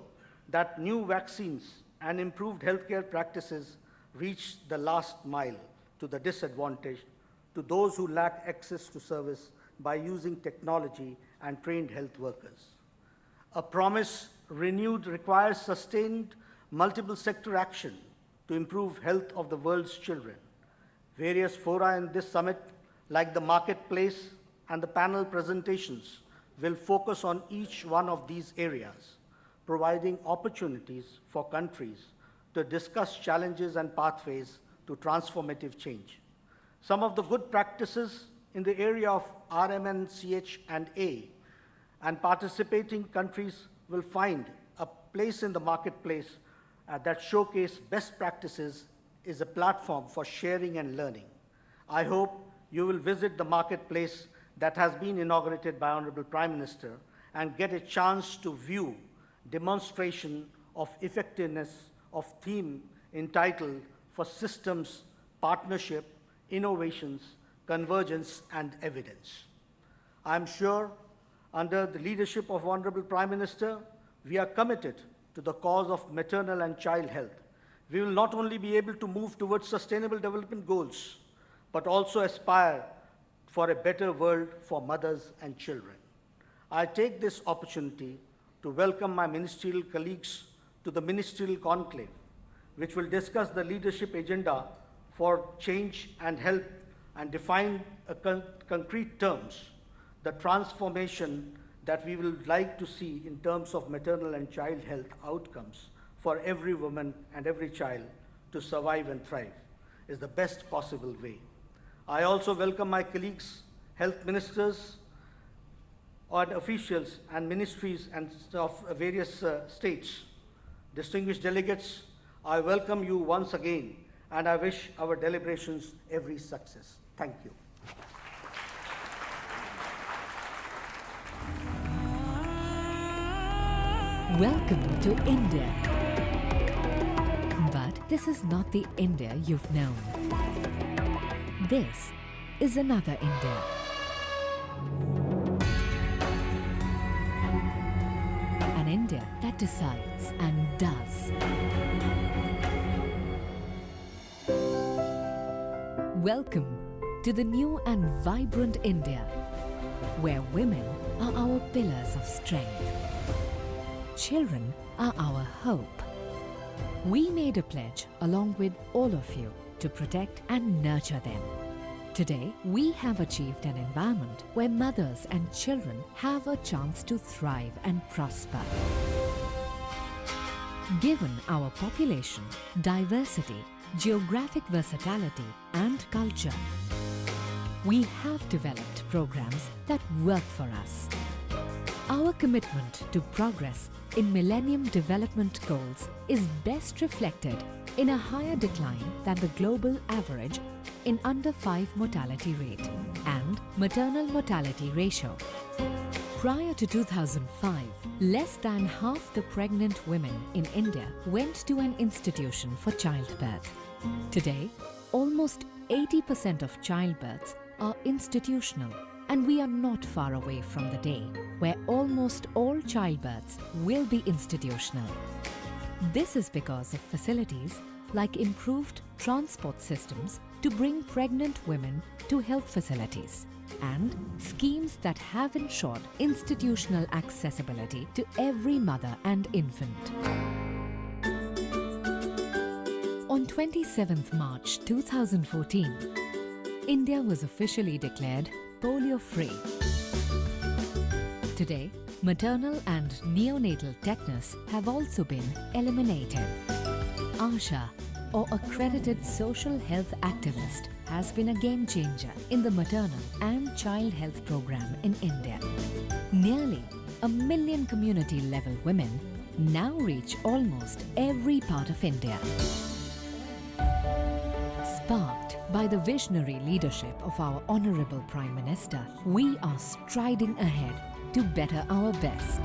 K: that new vaccines and improved healthcare practices reach the last mile to the disadvantaged, to those who lack access to service by using technology and trained health workers. A promise renewed requires sustained multiple sector action to improve health of the world's children. Various fora in this summit, like the marketplace and the panel presentations, will focus on each one of these areas, providing opportunities for countries to discuss challenges and pathways to transformative change. Some of the good practices in the area of RMNCH and A and participating countries will find a place in the marketplace that showcase best practices is a platform for sharing and learning. I hope you will visit the marketplace that has been inaugurated by Honorable Prime Minister and get a chance to view demonstration of effectiveness of theme entitled for systems, partnership, innovations, convergence, and evidence. I'm sure under the leadership of Honorable Prime Minister, we are committed to the cause of maternal and child health. We will not only be able to move towards sustainable development goals, but also aspire for a better world for mothers and children. I take this opportunity to to welcome my ministerial colleagues to the ministerial conclave, which will discuss the leadership agenda for change and help and define concrete terms the transformation that we would like to see in terms of maternal and child health outcomes for every woman and every child to survive and thrive is the best possible way. I also welcome my colleagues, health ministers, and officials and ministries and of various states. Distinguished delegates, I welcome you once again and I wish our deliberations every success. Thank you.
L: Welcome to India. But this is not the India you've known. This is another India. An India that decides and does. Welcome to the new and vibrant India, where women are our pillars of strength. Children are our hope. We made a pledge along with all of you to protect and nurture them. Today, we have achieved an environment where mothers and children have a chance to thrive and prosper. Given our population, diversity, geographic versatility, and culture, we have developed programs that work for us. Our commitment to progress in Millennium Development Goals is best reflected in a higher decline than the global average in under 5 mortality rate and maternal mortality ratio. Prior to 2005, less than half the pregnant women in India went to an institution for childbirth. Today, almost 80% of childbirths are institutional, and we are not far away from the day where almost all childbirths will be institutional. This is because of facilities like improved transport systems to bring pregnant women to health facilities and schemes that have ensured institutional accessibility to every mother and infant. On 27th March 2014, India was officially declared polio-free. Today, maternal and neonatal tetanus have also been eliminated. ASHA, or Accredited Social Health Activist, has been a game changer in the maternal and child health program in India. Nearly 1 million community-level women now reach almost every part of India. Sparked by the visionary leadership of our Honorable Prime Minister, we are striding ahead to better our best.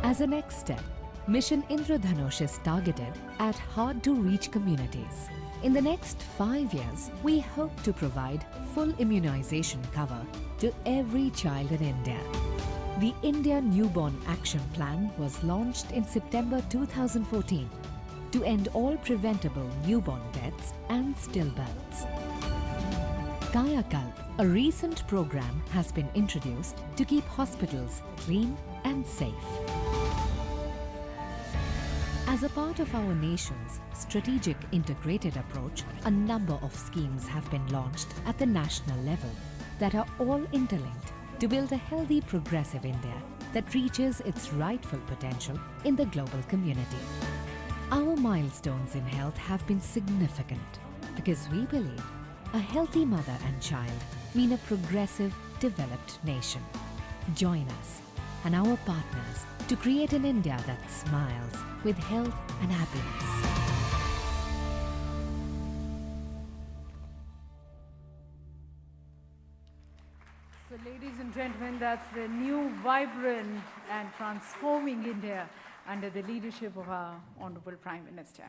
L: As a next step, Mission Indradhanush is targeted at hard-to-reach communities. In the next 5 years, we hope to provide full immunization cover to every child in India. The India Newborn Action Plan was launched in September 2014 to end all preventable newborn deaths and stillbirths. Kayakalp, a recent program, has been introduced to keep hospitals clean and safe. As a part of our nation's strategic integrated approach, a number of schemes have been launched at the national level that are all interlinked to build a healthy, progressive India that reaches its rightful potential in the global community. Our milestones in health have been significant because we believe a healthy mother and child mean a progressive, developed nation. Join us and our partners to create an India that smiles with health and happiness.
C: So, ladies and gentlemen, that's the new, vibrant and transforming India under the leadership of our Honorable Prime Minister.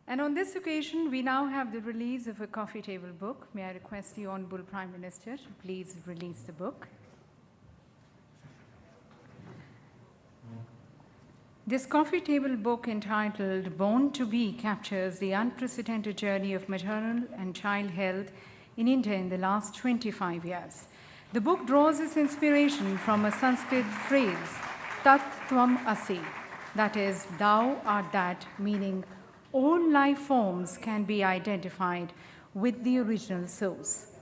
C: And on this occasion, we now have the release of a coffee table book. May I request the Honorable Prime Minister to please release the book. This coffee table book, entitled Born to Be, captures the unprecedented journey of maternal and child health in India in the last 25 years. The book draws its inspiration from a Sanskrit phrase, Tat Tvam Asi, that is, thou art that, meaning all life forms can be identified with the original source.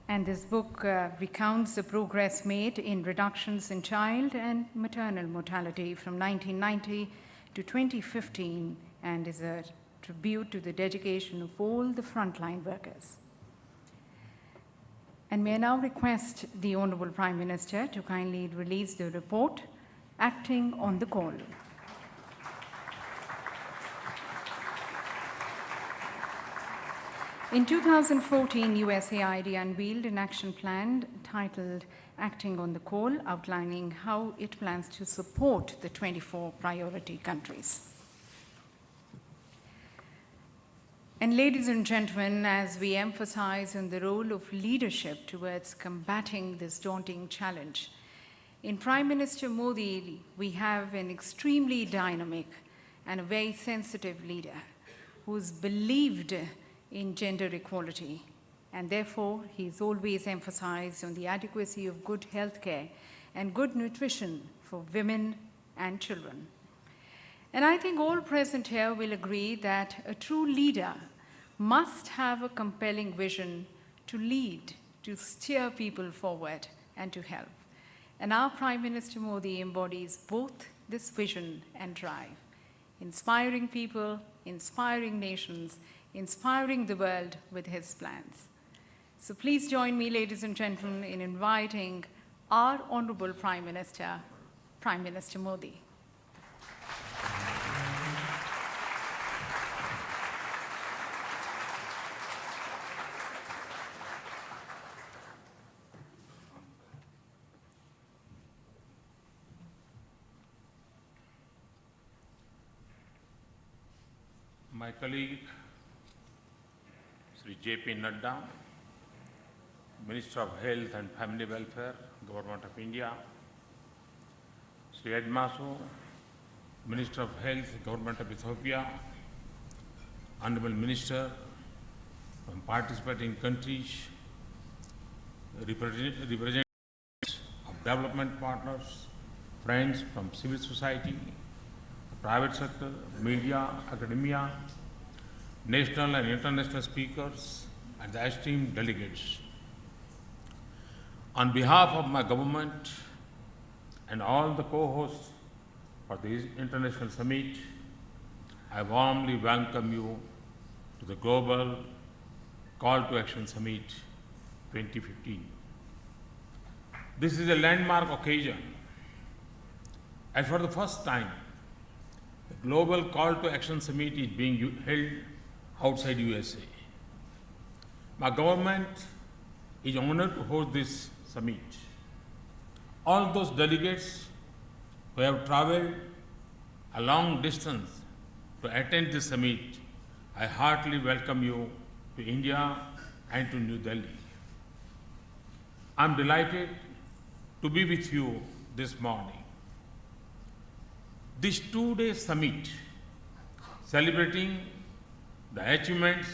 C: And this book recounts the progress made in reductions in child and maternal mortality from 1990 to 2015 and is a tribute to the dedication of all the frontline workers. And may I now request the Honorable Prime Minister to kindly release the report, Acting on the Call. In 2014, USAID unveiled an action plan titled Acting on the Call, outlining how it plans to support the 24 priority countries. And ladies and gentlemen, as we emphasize on the role of leadership towards combating this daunting challenge, in Prime Minister Modi, we have an extremely dynamic and a very sensitive leader who's believed in gender equality, and therefore he's always emphasized on the adequacy of good health care and good nutrition for women and children. And I think all present here will agree that a true leader must have a compelling vision to lead, to steer people forward, and to help. And our Prime Minister Modi embodies both this vision and drive, inspiring people, inspiring nations, inspiring the world with his plans. So please join me, ladies and gentlemen, in inviting our Honorable Prime Minister, Prime Minister Modi.
G: My colleague, Sri J.P. Nadda, Minister of Health and Family Welfare, Government of India, Sri Ed Maso, Minister of Health, Government of Ethiopia, Honorable Minister from participating countries, representatives of development partners, friends from civil society, private sector, media, academia, national and international speakers, and the esteemed delegates. On behalf of my government and all the co-hosts for this international summit, I warmly welcome you to the Global Call to Action Summit 2015. This is a landmark occasion, and for the first time, the Global Call to Action Summit is being held outside USA. My government is honored to host this summit. All those delegates who have traveled a long distance to attend this summit, I heartily welcome you to India and to New Delhi. I'm delighted to be with you this morning. This two-day summit, celebrating the achievements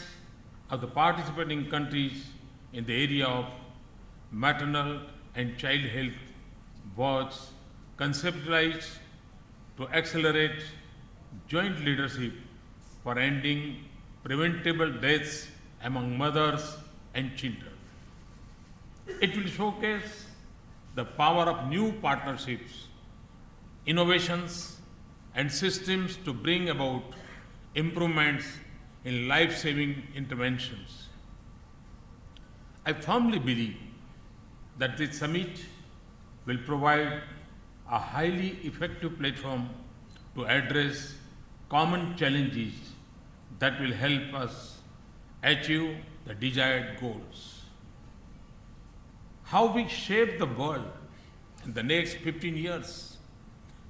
G: of the participating countries in the area of maternal and child health, was conceptualized to accelerate joint leadership for ending preventable deaths among mothers and children. It will showcase the power of new partnerships, innovations, and systems to bring about improvements in life-saving interventions. I firmly believe that this summit will provide a highly effective platform to address common challenges that will help us achieve the desired goals. How we shape the world in the next 15 years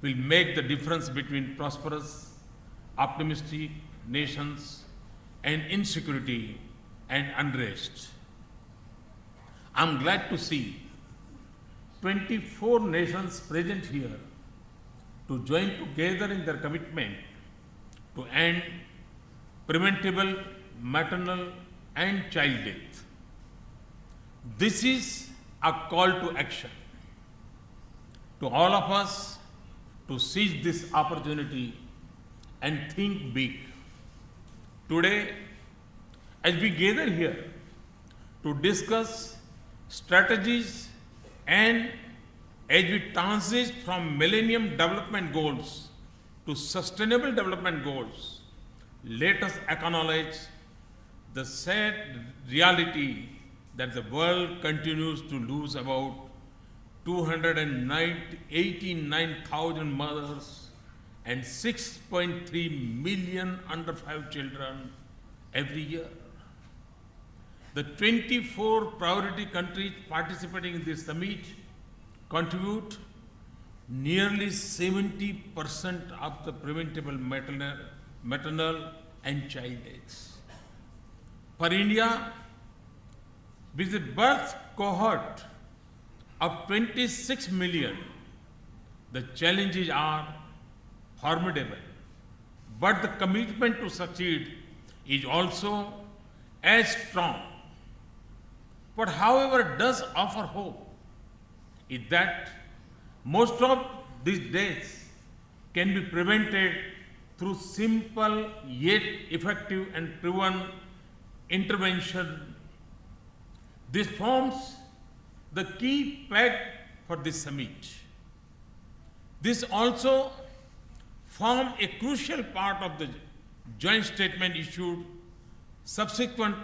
G: will make the difference between prosperous, optimistic nations and insecurity and unrest. I'm glad to see 24 nations present here
M: to join together in their commitment to end preventable maternal and child death. This is a call to action to all of us to seize this opportunity and think big. Today, as we gather here to discuss strategies and as we transit from Millennium Development Goals to Sustainable Development Goals, let us acknowledge the sad reality that the world continues to lose about 289,000 mothers and 6.3 million under 5 children every year. The 24 priority countries participating in this summit contribute nearly 70% of the preventable maternal and child deaths. For India, with a birth cohort of 26 million, the challenges are formidable, but the commitment to succeed is also as strong. But however does offer hope is that most of these deaths can be prevented through simple yet effective and proven intervention. This forms the key peg for this summit. This also forms a crucial part of the joint statement issued subsequent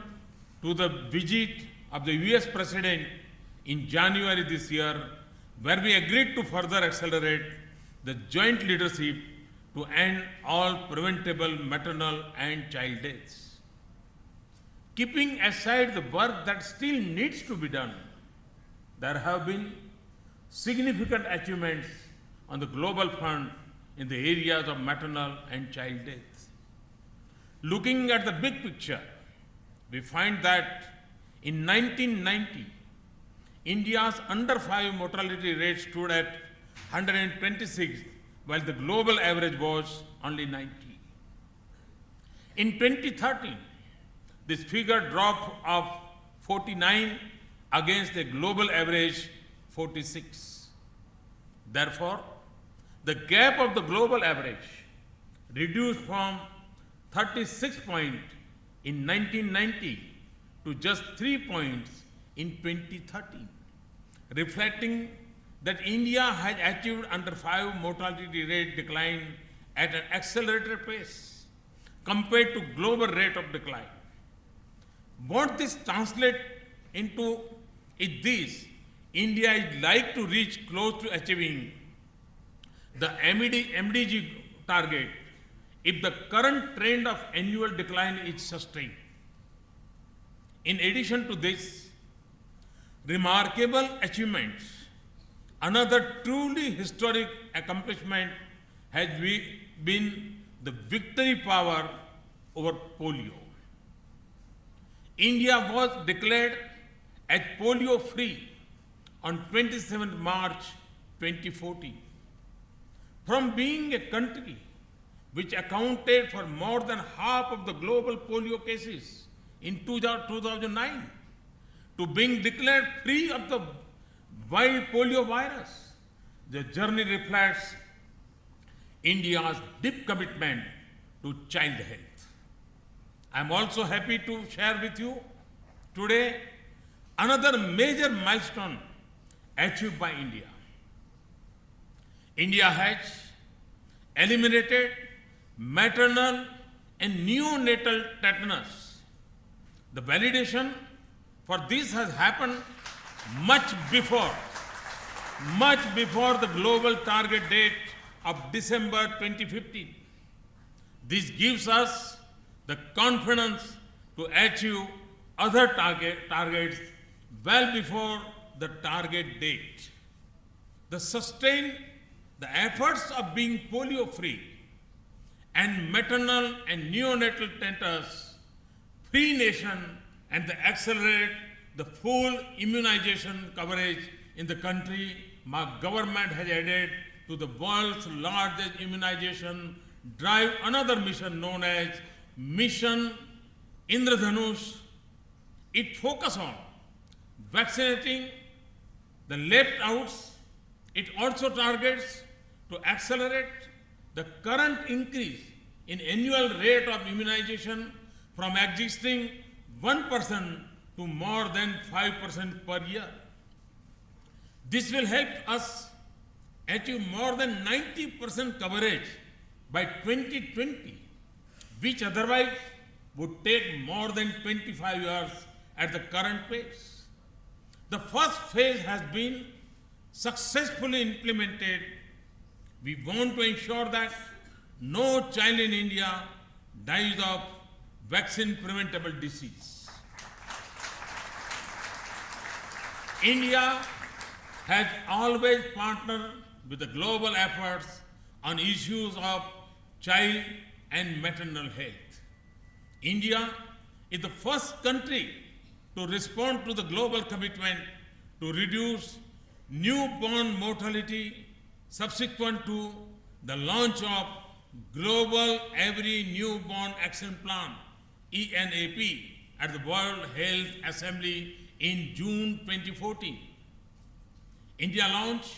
M: to the visit of the US President in January this year, where we agreed to further accelerate the joint leadership to end all preventable maternal and child deaths. Keeping aside the work that still needs to be done, there have been significant achievements on the global front in the areas of maternal and child deaths. Looking at the big picture, we find that in 1990, India's under 5 mortality rate stood at 126, while the global average was only 90. In 2013, this figure dropped of 49 against a global average 46. Therefore, the gap of the global average reduced from 36 points in 1990 to just 3 points in 2013, reflecting that India has achieved under 5 mortality rate decline at an accelerated pace compared to global rate of decline. What this translates into is this: India is like to reach close to achieving the MDG target if the current trend of annual decline is sustained. In addition to this remarkable achievements, another truly historic accomplishment has been the victory power over polio. India was declared as polio-free on 27 March 2014. From being a country which accounted for more than half of the global polio cases in 2009, to being declared free of the wild polio virus, the journey reflects India's deep commitment to child health. I am also happy to share with you today another major milestone achieved by India. India has eliminated maternal and neonatal tetanus. The validation for this has happened much before the global target date of December 2015. This gives us the confidence to achieve other targets well before the target date. The efforts of being polio-free and maternal and neonatal tetanus free nation and the accelerate the full immunization coverage in the country, my government has added to the world's largest immunization drive, another mission known as Mission Indradhanush. It focuses on vaccinating the left outs. It also targets to accelerate the current increase in annual rate of immunization from existing 1% to more than 5% per year. This will help us achieve more than 90% coverage by 2020, which otherwise would take more than 25 years at the current pace. The first phase has been successfully implemented. We want to ensure that no child in India dies of vaccine-preventable disease. India has always partnered with the global efforts on issues of child and maternal health. India is the first country to respond to the global commitment to reduce newborn mortality subsequent to the launch of Global Every Newborn Action Plan, ENAP, at the World Health Assembly in June 2014. India launched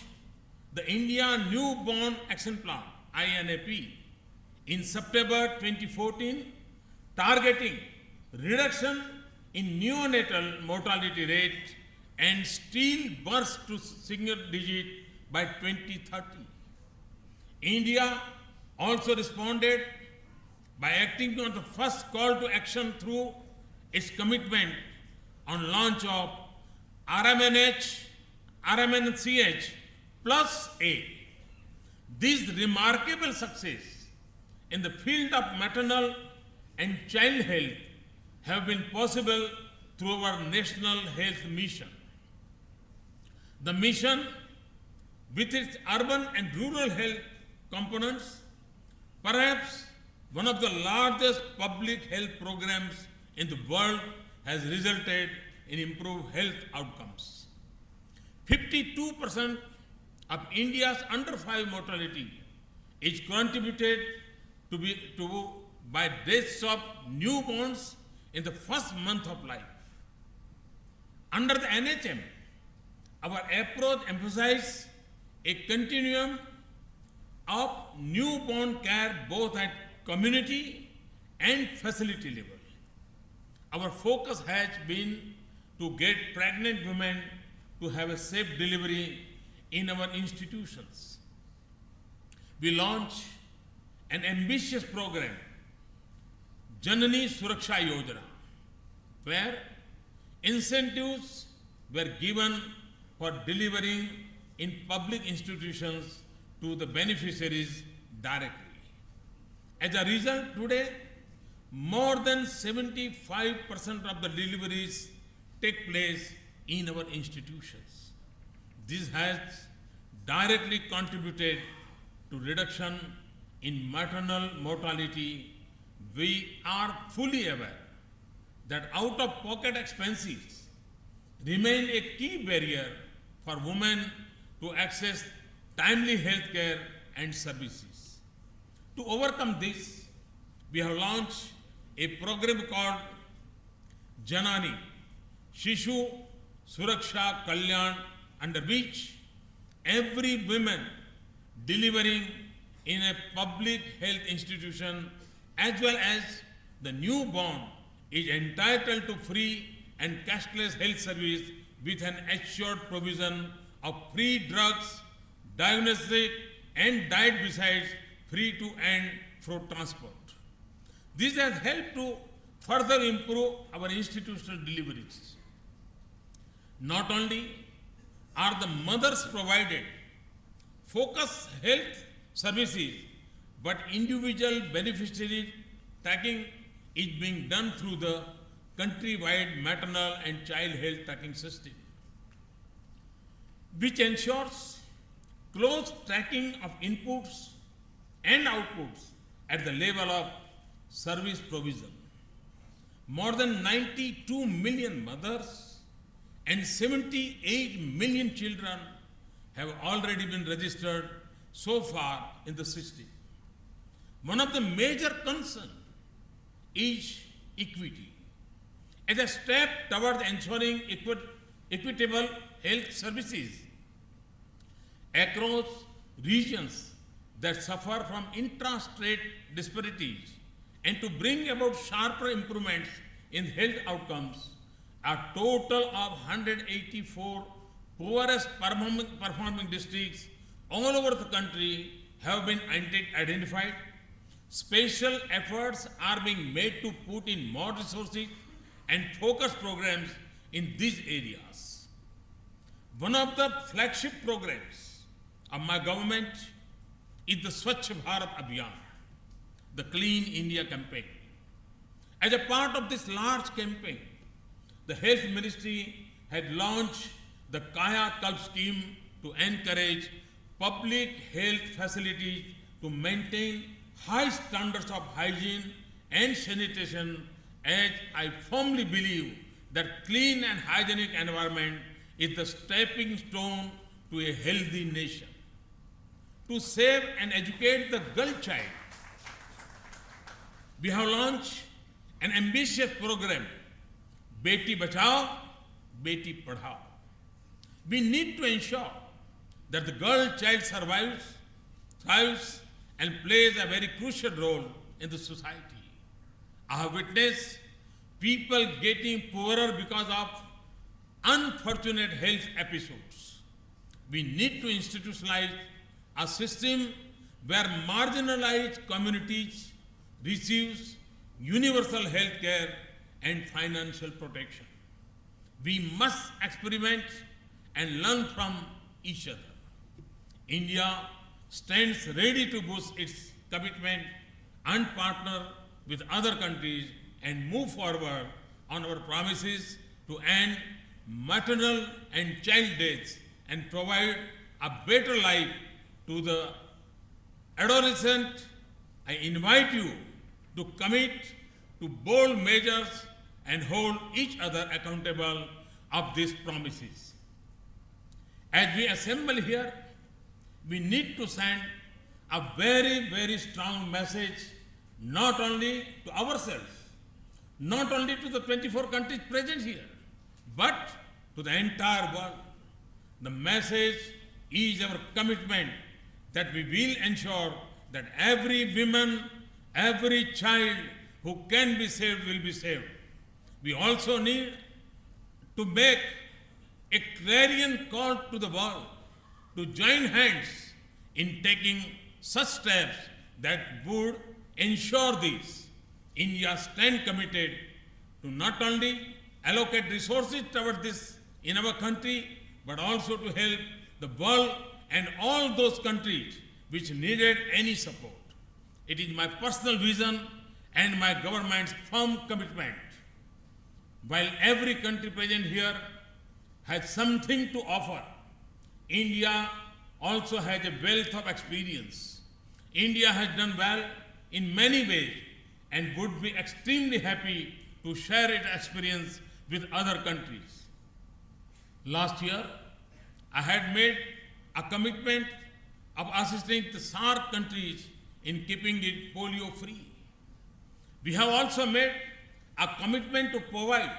M: the India Newborn Action Plan, INAP, in September 2014, targeting reduction in neonatal mortality rate and stillbirths to single digit by 2030. India also responded by acting on the first call to action through its commitment on launch of RMNCH plus A. This remarkable success in the field of maternal and child health have been possible through our National Health Mission. The mission, with its urban and rural health components, perhaps one of the largest public health programs in the world, has resulted in improved health outcomes. 52% of India's under 5 mortality is contributed by deaths of newborns in the first month of life. Under the NHM, our approach emphasizes a continuum of newborn care both at community and facility level. Our focus has been to get pregnant women to have a safe delivery in our institutions. We launched an ambitious program, Janani Suraksha Yojana, where incentives were given for delivering in public institutions to the beneficiaries directly. As a result, today, more than 75% of the deliveries take place in our institutions. This has directly contributed to reduction in maternal mortality. We are fully aware that out-of-pocket expenses remain a key barrier for women to access timely health care and services. To overcome this, we have launched a program called Janani Shishu Suraksha Kalyan, under which every woman delivering in a public health institution as well as the newborn is entitled to free and cashless health service with an assured provision of free drugs, diagnostic and diet besides free to and fro transport. This has helped to further improve our institutional deliveries. Not only are the mothers provided focused health services, but individual beneficiary tracking is being done through the countrywide maternal and child health tracking system, which ensures close tracking of inputs and outputs at the level of service provision. More than 92 million mothers and 78 million children have already been registered so far in the system. One of the major concerns is equity. As a step towards ensuring equitable health services across regions that suffer from intra-state disparities and to bring about sharper improvements in health outcomes, a total of 184 poorest performing districts all over the country have been identified. Special efforts are being made to put in more resources and focus programs in these areas. One of the flagship programs of my government is the Swachh Bharat Abhiyan, the Clean India campaign. As a part of this large campaign, the Health Ministry had launched the Kaya Kalp scheme to encourage public health facilities to maintain high standards of hygiene and sanitation, as I firmly believe that clean and hygienic environment is the stepping stone to a healthy nation. To save and educate the girl child, we have launched an ambitious program, Beti Bachao, Beti Padhao. We need to ensure that the girl child survives, thrives, and plays a very crucial role in the society. I have witnessed people getting poorer because of unfortunate health episodes. We need to institutionalize a system where marginalized communities receive universal health care and financial protection. We must experiment and learn from each other. India stands ready to boost its commitment and partner with other countries and move forward on our promises to end maternal and child deaths and provide a better life to the adolescent. I invite you to commit to bold measures and hold each other accountable of these promises. As we assemble here, we need to send a very, very strong message not only to ourselves, not only to the 24 countries present here, but to the entire world. The message is our commitment that we will ensure that every woman, every child who can be saved will be saved. We also need to make a clarion call to the world to join hands in taking such steps that would ensure this. India stands committed to not only allocate resources toward this in our country, but also to help the world and all those countries which needed any support. It is my personal vision and my government's firm commitment. While every country present here has something to offer, India also has a wealth of experience. India has done well in many ways and would be extremely happy to share its experience with other countries. Last year, I had made a commitment of assisting the SAARC countries in keeping it polio-free. We have also made a commitment to provide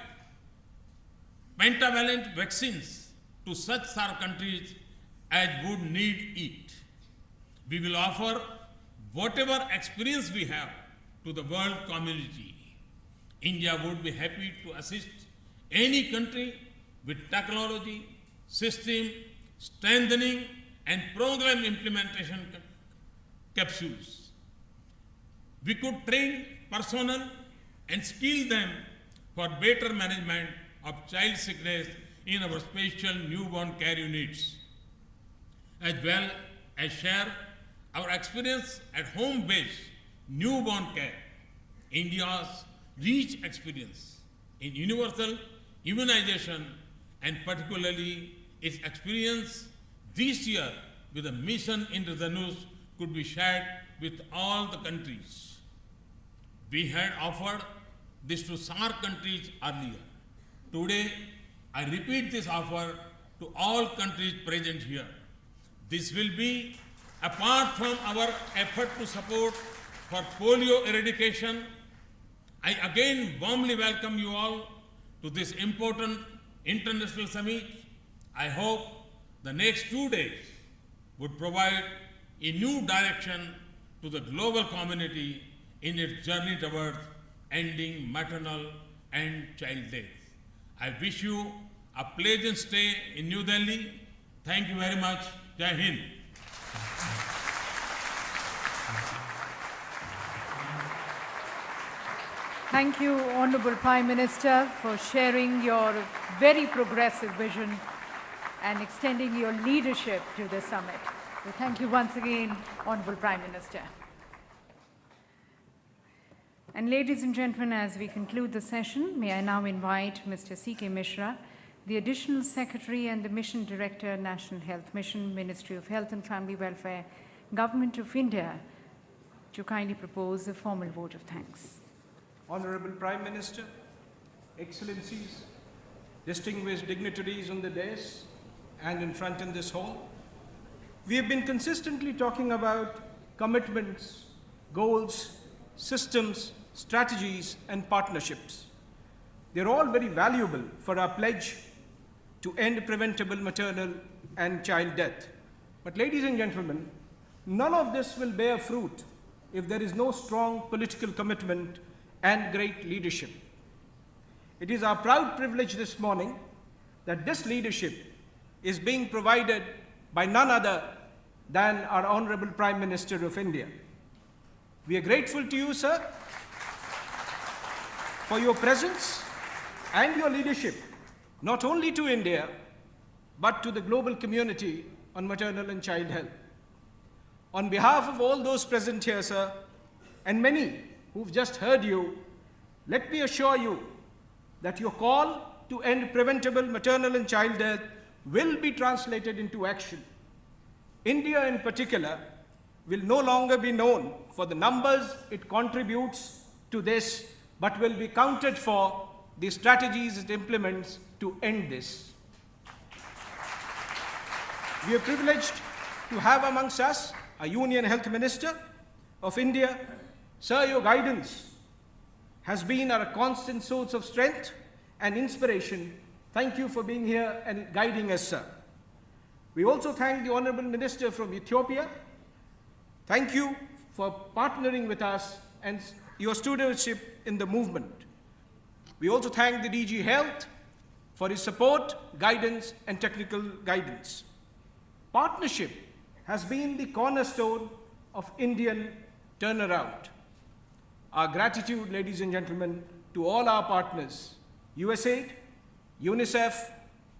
M: pentavalent vaccines to such SAARC countries as would need it. We will offer whatever experience we have to the world community. India would be happy to assist any country with technology, system, strengthening, and program implementation capsules. We could train personnel and skill them for better management of child sickness in our special newborn care units, as well as share our experience at home-based newborn care. India's rich experience in universal immunization and particularly its experience this year with the mission Indradhanush could be shared with all the countries. We had offered this to SAARC countries earlier. Today, I repeat this offer to all countries present here. This will be apart from our effort to support for polio eradication, I again warmly welcome you all to this important international summit. I hope the next 2 days would provide a new direction to the global community in its journey towards ending maternal and child death. I wish you a pleasant stay in New Delhi. Thank you very much. Jai Hind.
C: Thank you, Honorable Prime Minister, for sharing your very progressive vision and extending your leadership to the summit. So thank you once again, Honorable Prime Minister. And ladies and gentlemen, as we conclude the session, may I now invite Mr. C.K. Mishra, the Additional Secretary and the Mission Director, National Health Mission, Ministry of Health and Family Welfare, Government of India, to kindly propose a formal vote of thanks.
N: Honorable Prime Minister, Excellencies, distinguished dignitaries on the dais and in front in this hall, we have been consistently talking about commitments, goals, systems, strategies, and partnerships. They're all very valuable for our pledge to end preventable maternal and child death. But ladies and gentlemen, none of this will bear fruit if there is no strong political commitment and great leadership. It is our proud privilege this morning that this leadership is being provided by none other than our Honorable Prime Minister of India. We are grateful to you, sir, for your presence and your leadership, not only to India, but to the global community on maternal and child health. On behalf of all those present here, sir, and many who've just heard you, let me assure you that your call to end preventable maternal and child death will be translated into action. India in particular will no longer be known for the numbers it contributes to this, but will be counted for the strategies it implements to end this. We are privileged to have amongst us a Union Health Minister of India. Sir, your guidance has been our constant source of strength and inspiration. Thank you for being here and guiding us, sir. We also thank the Honorable Minister from Ethiopia. Thank you for partnering with us and your stewardship in the movement. We also thank the DG Health for his support, guidance, and technical guidance. Partnership has been the cornerstone of Indian turnaround. Our gratitude, ladies and gentlemen, to all our partners, USAID, UNICEF,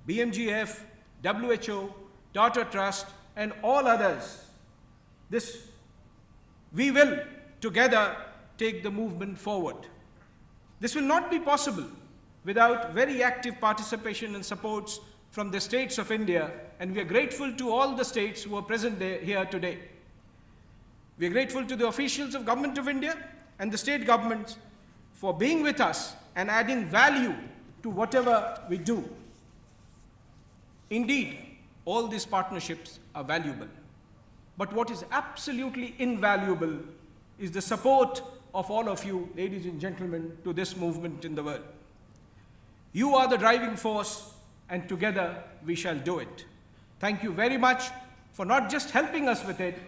N: BMGF, WHO, Tata Trust, and all others. We will together take the movement forward. This will not be possible without very active participation and supports from the states of India, and we are grateful to all the states who are present here today. We are grateful to the officials of Government of India and the state governments for being with us and adding value to whatever we do. Indeed, all these partnerships are valuable. But what is absolutely invaluable is the support of all of you, ladies and gentlemen, to this movement in the world. You are the driving force, and together we shall do it. Thank you very much for not just helping us with it,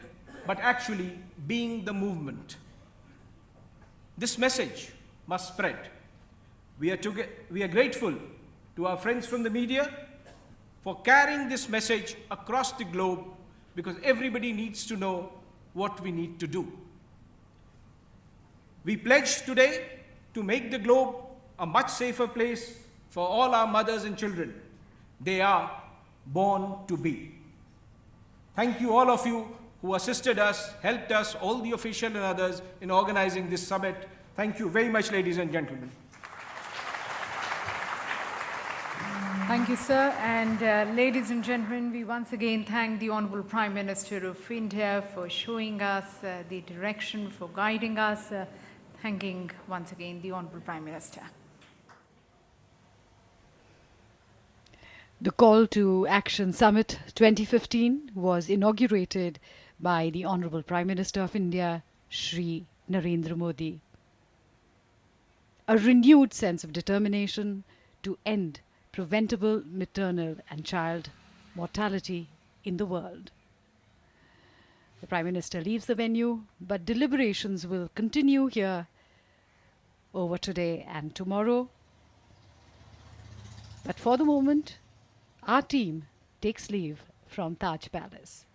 N: but actually being the movement. This message must spread. We are grateful to our friends from the media for carrying this message across the globe, because everybody needs to know what we need to do. We pledge today to make the globe a much safer place for all our mothers and children. They are born to be. Thank you, all of you who assisted us, helped us, all the officials and others in organizing this summit. Thank you very much, ladies and gentlemen.
C: Thank you, sir. And ladies and gentlemen, we once again thank the Honorable Prime Minister of India for showing us the direction, for guiding us. Thanking once again the Honorable Prime Minister.
A: The Call to Action Summit 2015 was inaugurated by the Honorable Prime Minister of India, Shri Narendra Modi. A renewed sense of determination to end preventable maternal and child mortality in the world. The Prime Minister leaves the venue, but deliberations will continue here over today and tomorrow. But for the moment, our team takes leave from Taj Palace.